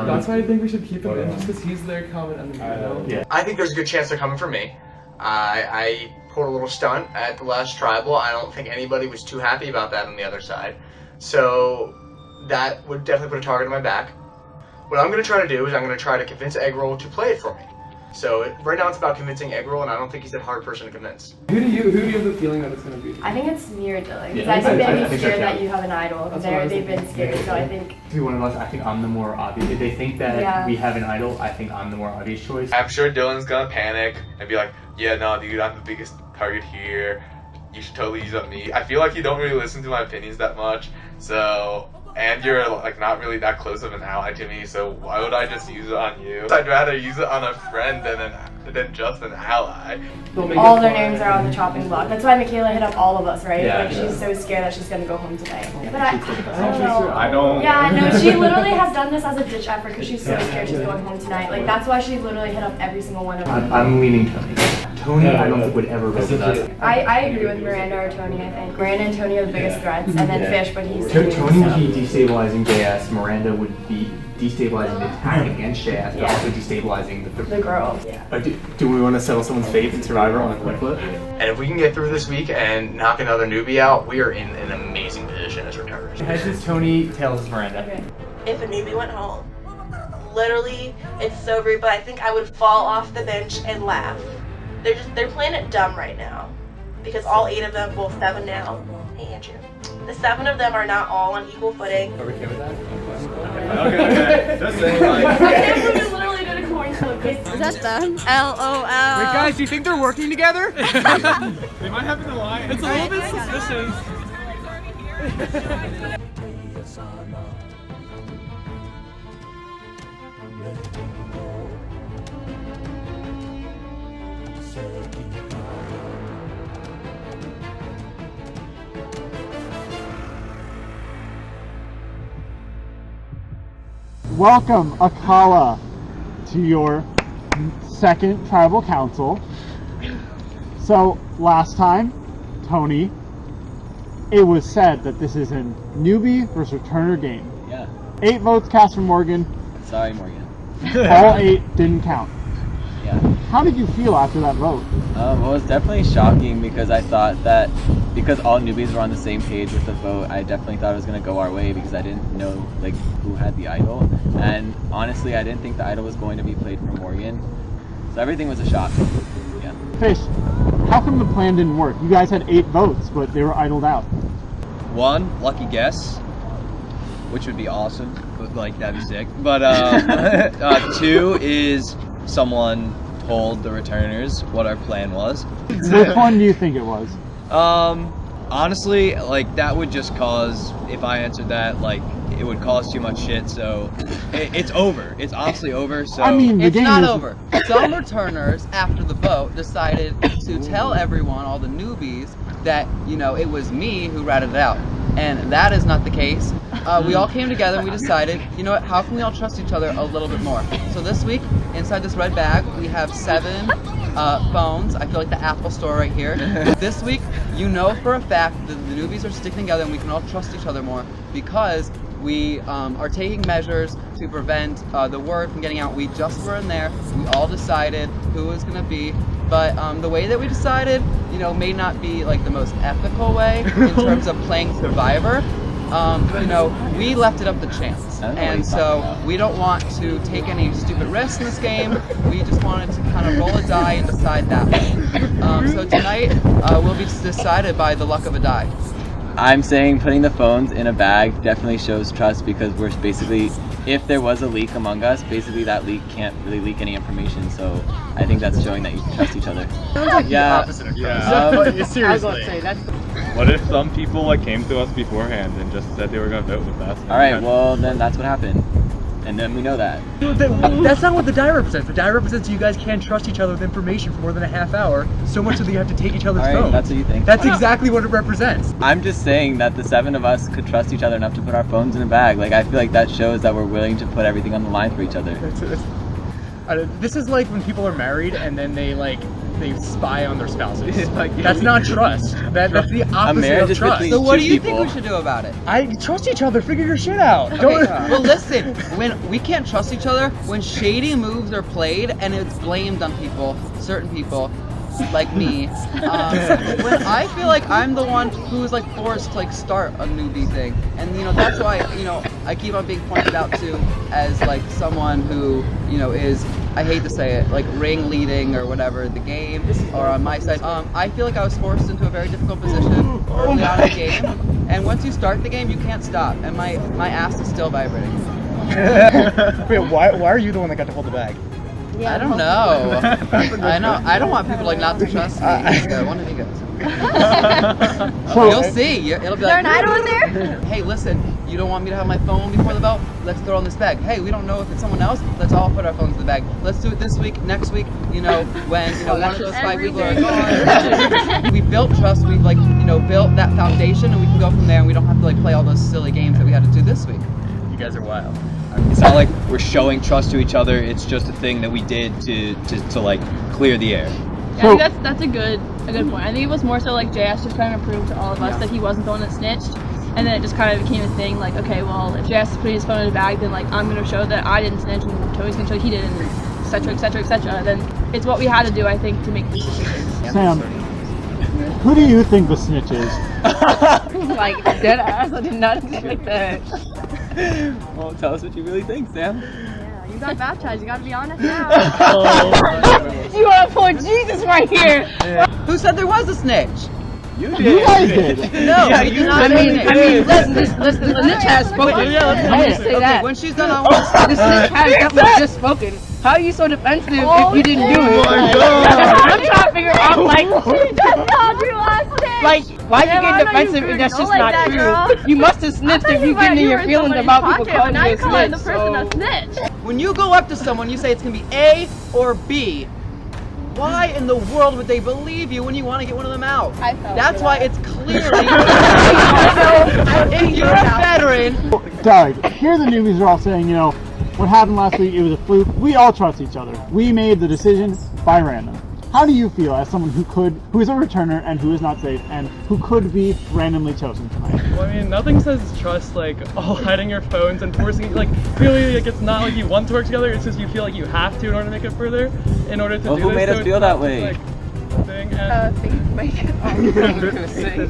[SPEAKER 4] That's why I think we should keep him in, just because he's their common enemy.
[SPEAKER 5] Yeah. I think there's a good chance they're coming for me. I pulled a little stunt at the last tribal. I don't think anybody was too happy about that on the other side. So that would definitely put a target on my back. What I'm going to try to do is I'm going to try to convince Eggroll to play it for me. So right now it's about convincing Eggroll, and I don't think he's a hard person to convince.
[SPEAKER 4] Who do you have the feeling that it's going to be?
[SPEAKER 6] I think it's me or Dylan. Because
[SPEAKER 8] Yeah.
[SPEAKER 6] I think they'd
[SPEAKER 8] I
[SPEAKER 6] be
[SPEAKER 8] think
[SPEAKER 6] scared
[SPEAKER 8] so,
[SPEAKER 6] that
[SPEAKER 8] too.
[SPEAKER 6] you have an idol.
[SPEAKER 8] That's what I was
[SPEAKER 6] They've been
[SPEAKER 8] thinking.
[SPEAKER 6] scared, so I think...
[SPEAKER 8] To be one of us, I think I'm the more obvious. If they think that we have an idol, I think I'm the more obvious choice.
[SPEAKER 10] I'm sure Dylan's gonna panic and be like, yeah, no, dude, I'm the biggest target here. You should totally use up me. I feel like you don't really listen to my opinions that much, so... And you're like not really that close of an ally to me, so why would I just use it on you? I'd rather use it on a friend than just an ally.
[SPEAKER 6] All their names are on the chopping block. That's why Michaela hit up all of us, right?
[SPEAKER 10] Yeah.
[SPEAKER 6] Like, she's so scared that she's gonna go home tonight. But I don't know.
[SPEAKER 10] I don't.
[SPEAKER 6] Yeah, no, she literally has done this as a ditch effort because she's so scared she's going home tonight. Like, that's why she literally hit up every single one of them.
[SPEAKER 8] I'm leaning Tony. Tony, I don't think would ever vote with us.
[SPEAKER 6] I agree with Miranda or Tony, I think. Miranda and Tony are the biggest threats, and then Fish, but he's
[SPEAKER 8] Tony would be destabilizing JS. Miranda would be destabilizing the attack against JS, but also destabilizing
[SPEAKER 6] the girl. Yeah.
[SPEAKER 8] Do we want to settle someone's fate in Survivor on a coin flip?
[SPEAKER 5] And if we can get through this week and knock another newbie out, we are in an amazing position as returners.
[SPEAKER 8] Heads is Tony, tails is Miranda.
[SPEAKER 20] If a newbie went home, literally, it's so great, but I think I would fall off the bench and laugh. They're playing it dumb right now. Because all 8 of them, well 7 now, hey Andrew, the 7 of them are not all on equal footing.
[SPEAKER 8] Are we okay with that?
[SPEAKER 10] Okay. Just saying, like...
[SPEAKER 6] I can't believe we literally did a coin flip.
[SPEAKER 16] Is that them? LOL.
[SPEAKER 8] Wait guys, do you think they're working together?
[SPEAKER 10] They might have an alliance.
[SPEAKER 8] It's a little bit suspicious.
[SPEAKER 23] Welcome, Akala, to your second tribal council. So, last time, Tony, it was said that this is a newbie versus returner game.
[SPEAKER 11] Yeah.
[SPEAKER 23] 8 votes cast for Morgan.
[SPEAKER 11] Sorry, Morgan.
[SPEAKER 23] All 8 didn't count.
[SPEAKER 11] Yeah.
[SPEAKER 23] How did you feel after that vote?
[SPEAKER 11] It was definitely shocking because I thought that because all newbies were on the same page with the vote, I definitely thought it was going to go our way because I didn't know like who had the idol. And honestly, I didn't think the idol was going to be played for Morgan. So everything was a shock. Yeah.
[SPEAKER 23] Fish, how come the plan didn't work? You guys had 8 votes, but they were idled out.
[SPEAKER 19] 1, lucky guess, which would be awesome, but like that'd be sick. But 2 is someone told the returners what our plan was.
[SPEAKER 23] Which one do you think it was?
[SPEAKER 19] Honestly, like that would just cause, if I answered that, like it would cause too much shit. So it's over. It's honestly over. So
[SPEAKER 23] I mean, the
[SPEAKER 1] It's
[SPEAKER 23] game
[SPEAKER 1] not
[SPEAKER 23] is-
[SPEAKER 1] over. Some returners, after the vote, decided to tell everyone, all the newbies, that, you know, it was me who ratted it out. And that is not the case. We all came together and we decided, you know what, how can we all trust each other a little bit more? So this week, inside this red bag, we have 7 phones. I feel like the Apple store right here. This week, you know for a fact that the newbies are sticking together and we can all trust each other more because we are taking measures to prevent the word from getting out. We just were in there. We all decided who it was going to be. But the way that we decided, you know, may not be like the most ethical way in terms of playing Survivor. You know, we left it up to chance. And so we don't want to take any stupid risks in this game. We just wanted to kind of roll a die and decide that way. So tonight will be decided by the luck of a die.
[SPEAKER 11] I'm saying putting the phones in a bag definitely shows trust because we're basically, if there was a leak among us, basically that leak can't really leak any information. So I think that's showing that you trust each other.
[SPEAKER 23] Sounds like the opposite of trust. Seriously.
[SPEAKER 7] What if some people like came to us beforehand and just said they were gonna vote with us?
[SPEAKER 11] All right, well then that's what happened, and then we know that.
[SPEAKER 8] That's not what the die represents. The die represents you guys can't trust each other with information for more than a half hour, so much so that you have to take each other's
[SPEAKER 11] All right,
[SPEAKER 8] phones.
[SPEAKER 11] that's what you think.
[SPEAKER 8] That's exactly what it represents.
[SPEAKER 11] I'm just saying that the 7 of us could trust each other enough to put our phones in a bag. Like I feel like that shows that we're willing to put everything on the line for each other.
[SPEAKER 8] This is like when people are married and then they spy on their spouses. That's not trust. That's the opposite of trust.
[SPEAKER 14] So what do you think we should do about it?
[SPEAKER 8] I trust each other. Figure your shit out.
[SPEAKER 14] Okay, well listen, when we can't trust each other, when shady moves are played and it's blamed on people, certain people, like me, when I feel like I'm the one who's like forced to like start a newbie thing, and that's why I keep on being pointed out to as like someone who is, I hate to say it, like ringleading or whatever the game or on my side. I feel like I was forced into a very difficult position early on in the game, and once you start the game you can't stop, and my ass is still vibrating.
[SPEAKER 8] Wait, why are you the one that got to hold the bag?
[SPEAKER 14] I don't know. I don't want people like not to trust me. So one of you guys. You'll see. It'll be like.
[SPEAKER 6] Is there an idol in there?
[SPEAKER 14] Hey, listen. You don't want me to have my phone before the vote? Let's throw it in this bag. Hey, we don't know if it's someone else. Let's all put our phones in the bag. Let's do it this week, next week. When one of those 5 people are gone. We built trust. We've built that foundation, and we can go from there. And we don't have to play all those silly games that we had to do this week.
[SPEAKER 8] You guys are wild.
[SPEAKER 19] It's not like we're showing trust to each other. It's just a thing that we did to like clear the air.
[SPEAKER 18] Yeah, I think that's a good point. I think it was more so like JS just trying to prove to all of us that he wasn't the one that snitched, and then it just kind of became a thing. Like, okay, well, if JS is putting his phone in a bag, then I'm gonna show that I didn't snitch, and Tony's gonna show he didn't, etc., etc., etc. Then it's what we had to do, I think, to make these decisions.
[SPEAKER 23] Sam, who do you think the snitch is?
[SPEAKER 16] Like, dead ass. I did not expect that.
[SPEAKER 11] Well, tell us what you really think, Sam.
[SPEAKER 6] Yeah, you got baptized. You gotta be honest now.
[SPEAKER 16] You want to pull Jesus right here?
[SPEAKER 11] Yeah.
[SPEAKER 14] Who said there was a snitch?
[SPEAKER 11] You
[SPEAKER 23] did. You guys did.
[SPEAKER 14] No,
[SPEAKER 11] yeah,
[SPEAKER 14] you
[SPEAKER 16] I mean, listen, the snitch has spoken. I didn't say that.
[SPEAKER 14] When she's done, I want to.
[SPEAKER 16] The snitch has just spoken. How are you so defensive if you didn't do it?
[SPEAKER 23] Oh my God.
[SPEAKER 16] I'm trying to figure out,
[SPEAKER 6] She just called you last day.
[SPEAKER 16] why you get defensive if that's just not true? You must have snitched if you get in your feelings about people calling you a snitch.
[SPEAKER 6] The person a snitch.
[SPEAKER 14] When you go up to someone, you say it's gonna be A or B. Why in the world would they believe you when you want to get one of them out? That's why it's clearly. If you're a veteran.
[SPEAKER 23] Doug, here the newbies are all saying, what happened last week, it was a fluke. We all trust each other. We made the decision by random. How do you feel as someone who is a returner and who is not safe and who could be randomly chosen tonight?
[SPEAKER 4] Well, I mean, nothing says trust like all hiding your phones and forcing clearly it's not like you want to work together, it's just you feel like you have to in order to make it further, in order to do this.
[SPEAKER 11] Who made us feel that way?
[SPEAKER 6] Faith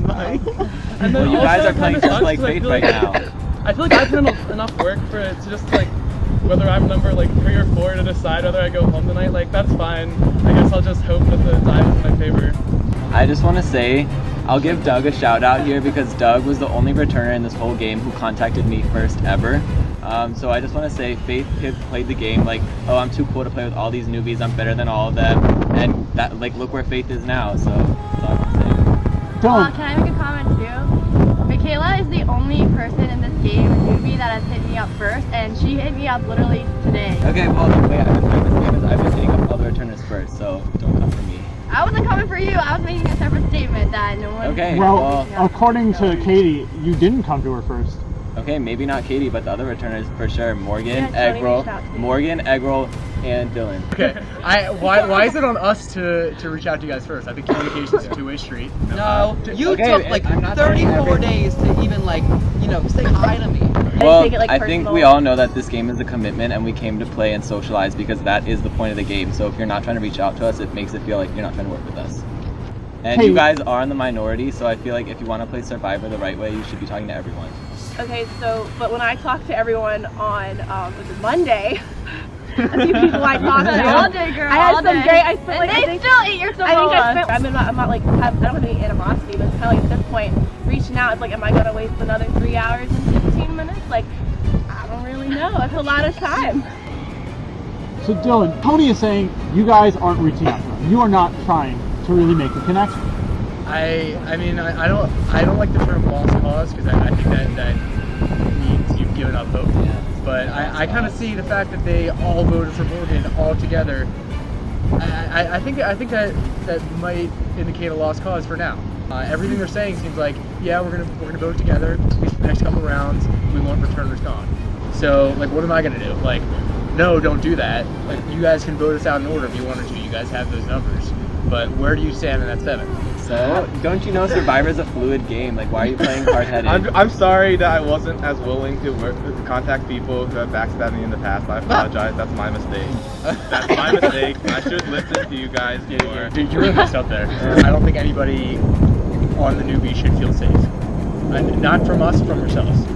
[SPEAKER 6] Mike.
[SPEAKER 4] And then
[SPEAKER 11] you guys
[SPEAKER 4] also
[SPEAKER 11] are playing just like Faith right now.
[SPEAKER 4] I feel like I put in enough work for it to just whether I'm number 3 or 4 to decide whether I go home tonight, that's fine. I guess I'll just hope that the die is in my favor.
[SPEAKER 11] I just want to say, I'll give Doug a shout out here because Doug was the only returner in this whole game who contacted me first ever. So I just want to say Faith played the game oh, I'm too cool to play with all these newbies, I'm better than all of them, and that look where Faith is now, so that's all I want to say.
[SPEAKER 6] Can I make a comment too? Michaela is the only person in this game, a newbie, that has hit me up first, and she hit me up literally today.
[SPEAKER 11] Okay, well the way I've been playing this game is I've been hitting up all the returners first, so don't come for me.
[SPEAKER 6] I wasn't coming for you, I was making a separate statement that no one...
[SPEAKER 11] Okay,
[SPEAKER 23] well, according to Katie, you didn't come to her first.
[SPEAKER 11] Okay, maybe not Katie, but the other returners for sure. Morgan, Eggroll, and Dylan.
[SPEAKER 8] Okay, why is it on us to reach out to you guys first? I think communication's a two-way street.
[SPEAKER 14] No, you took 34 days to even say hi to me.
[SPEAKER 11] Well, I think we all know that this game is a commitment and we came to play and socialize because that is the point of the game. So if you're not trying to reach out to us, it makes it feel like you're not trying to work with us. And you guys are in the minority, so I feel like if you want to play Survivor the right way, you should be talking to everyone.
[SPEAKER 15] Okay, but when I talked to everyone on was it Monday,
[SPEAKER 18] a few people I talked to.
[SPEAKER 3] All day, girl.
[SPEAKER 18] I had
[SPEAKER 3] all
[SPEAKER 18] some
[SPEAKER 3] day.
[SPEAKER 18] great. I spent
[SPEAKER 3] And
[SPEAKER 18] like
[SPEAKER 3] they
[SPEAKER 18] I think,
[SPEAKER 3] still eat your Samoa.
[SPEAKER 18] I think I spent. I'm not like I don't have any animosity, but it's kind of like at this point, reaching out. It's like, am I gonna waste another 3 hours and 15 minutes? Like, I don't really know. That's a lot of time.
[SPEAKER 23] So Dylan, Tony is saying you guys aren't reaching out to him. You are not trying to really make a connection.
[SPEAKER 8] I mean, I don't like the term lost cause because I think that means you've given up hope.
[SPEAKER 11] Yeah.
[SPEAKER 8] But I kind of see the fact that they all voted for Morgan all together. I think that might indicate a lost cause for now. Everything they're saying seems like, yeah, we're gonna vote together. At least the next couple rounds, we want returners gone. So like, what am I gonna do? Like, no, don't do that. Like, you guys can vote us out in order if you wanted to. You guys have those numbers. But where do you stand in that 7?
[SPEAKER 11] So, don't you know Survivor's a fluid game? Like, why are you playing hard-headed?
[SPEAKER 7] I'm sorry that I wasn't as willing to contact people who have backstabbed me in the past. I apologize. That's my mistake. That's my mistake. I should listen to you guys more.
[SPEAKER 8] Dude, you're really messed up there. I don't think anybody on the newbie should feel safe. Not from us, from yourselves.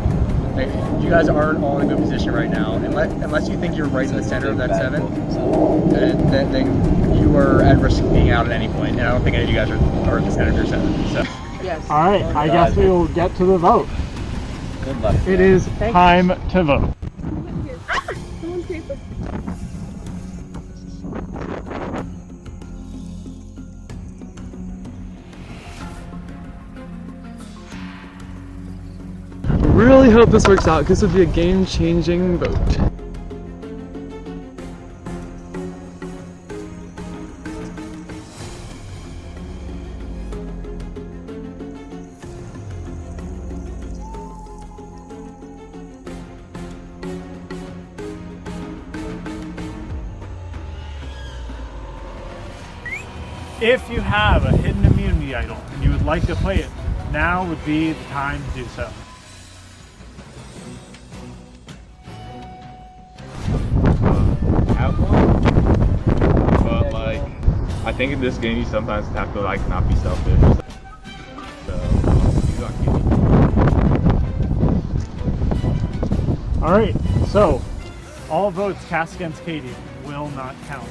[SPEAKER 8] Like, you guys aren't all in a good position right now. Unless you think you're right in the center of that 7, then you are at risk of being out at any point. And I don't think any of you guys are at the center of your 7. So.
[SPEAKER 23] Yes. All right, I guess we will get to the vote.
[SPEAKER 11] Good luck.
[SPEAKER 23] It is time to vote.
[SPEAKER 4] Really hope this works out because this would be a game-changing vote.
[SPEAKER 23] If you have a hidden immunity idol and you would like to play it, now would be the time to do so.
[SPEAKER 7] Have one, but like, I think in this game you sometimes have to like not be selfish. So, you got Katie.
[SPEAKER 23] All right, so all votes cast against Katie will not count.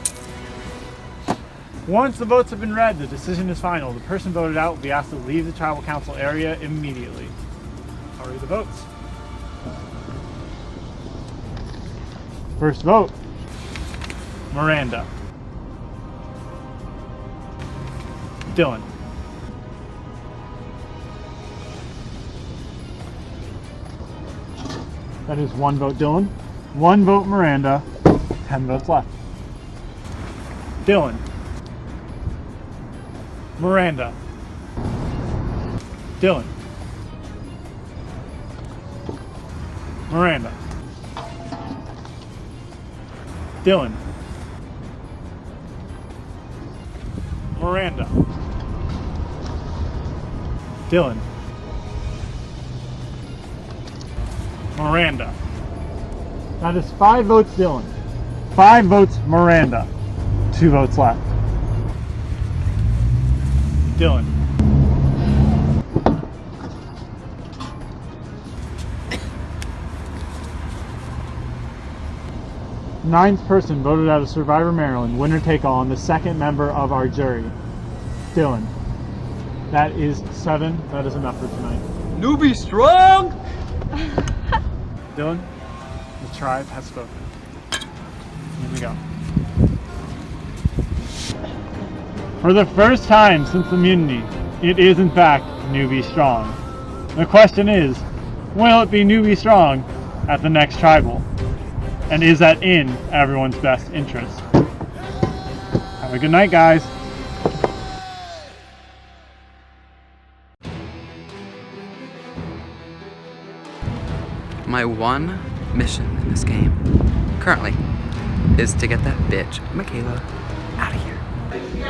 [SPEAKER 23] Once the votes have been read, the decision is final. The person voted out will be asked to leave the tribal council area immediately. I'll read the votes. First vote, Miranda. Dylan. That is 1 vote Dylan, 1 vote Miranda, 10 votes left. Dylan. Miranda. Dylan. Miranda. Dylan. Miranda. Dylan. Miranda. That is 5 votes Dylan, 5 votes Miranda, 2 votes left. Dylan. Ninth person voted out of Survivor Maryland, winner take all, and the second member of our jury. Dylan. That is 7. That is enough for tonight.
[SPEAKER 19] Newbie strong!
[SPEAKER 23] Dylan, the tribe has spoken. Here we go. For the first time since the mutiny, it is in fact newbie strong. The question is, will it be newbie strong at the next tribal? And is that in everyone's best interest? Have a good night, guys.
[SPEAKER 1] My one mission in this game, currently, is to get that bitch, Michaela, out of here.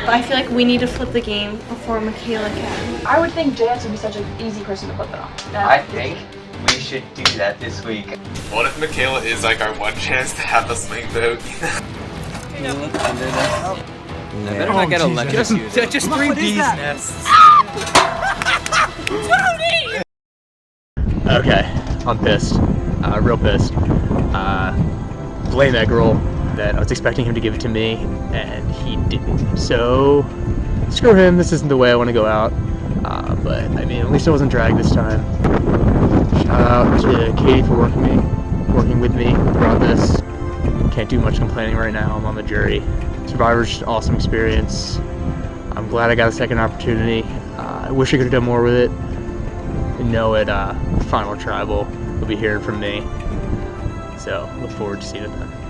[SPEAKER 6] But I feel like we need to flip the game before Michaela can.
[SPEAKER 18] I would think JS would be such an easy person to flip it on.
[SPEAKER 22] I think we should do that this week.
[SPEAKER 10] What if Michaela is like our one chance to have a swing vote?
[SPEAKER 11] I
[SPEAKER 1] better not get electrocuted. Just 3 bees nests.
[SPEAKER 8] Okay, I'm pissed. Real pissed. Blame egg roll. that I was expecting him to give it to me, and he didn't. So, screw him, this isn't the way I want to go out. But, I mean, at least I wasn't dragged this time. Shout out to Katie for working with me throughout this. Can't do much complaining right now, I'm on the jury. Survivor's just an awesome experience. I'm glad I got a second opportunity. I wish I could have done more with it. I know at Final Tribal, you'll be hearing from me. So, look forward to seeing it then.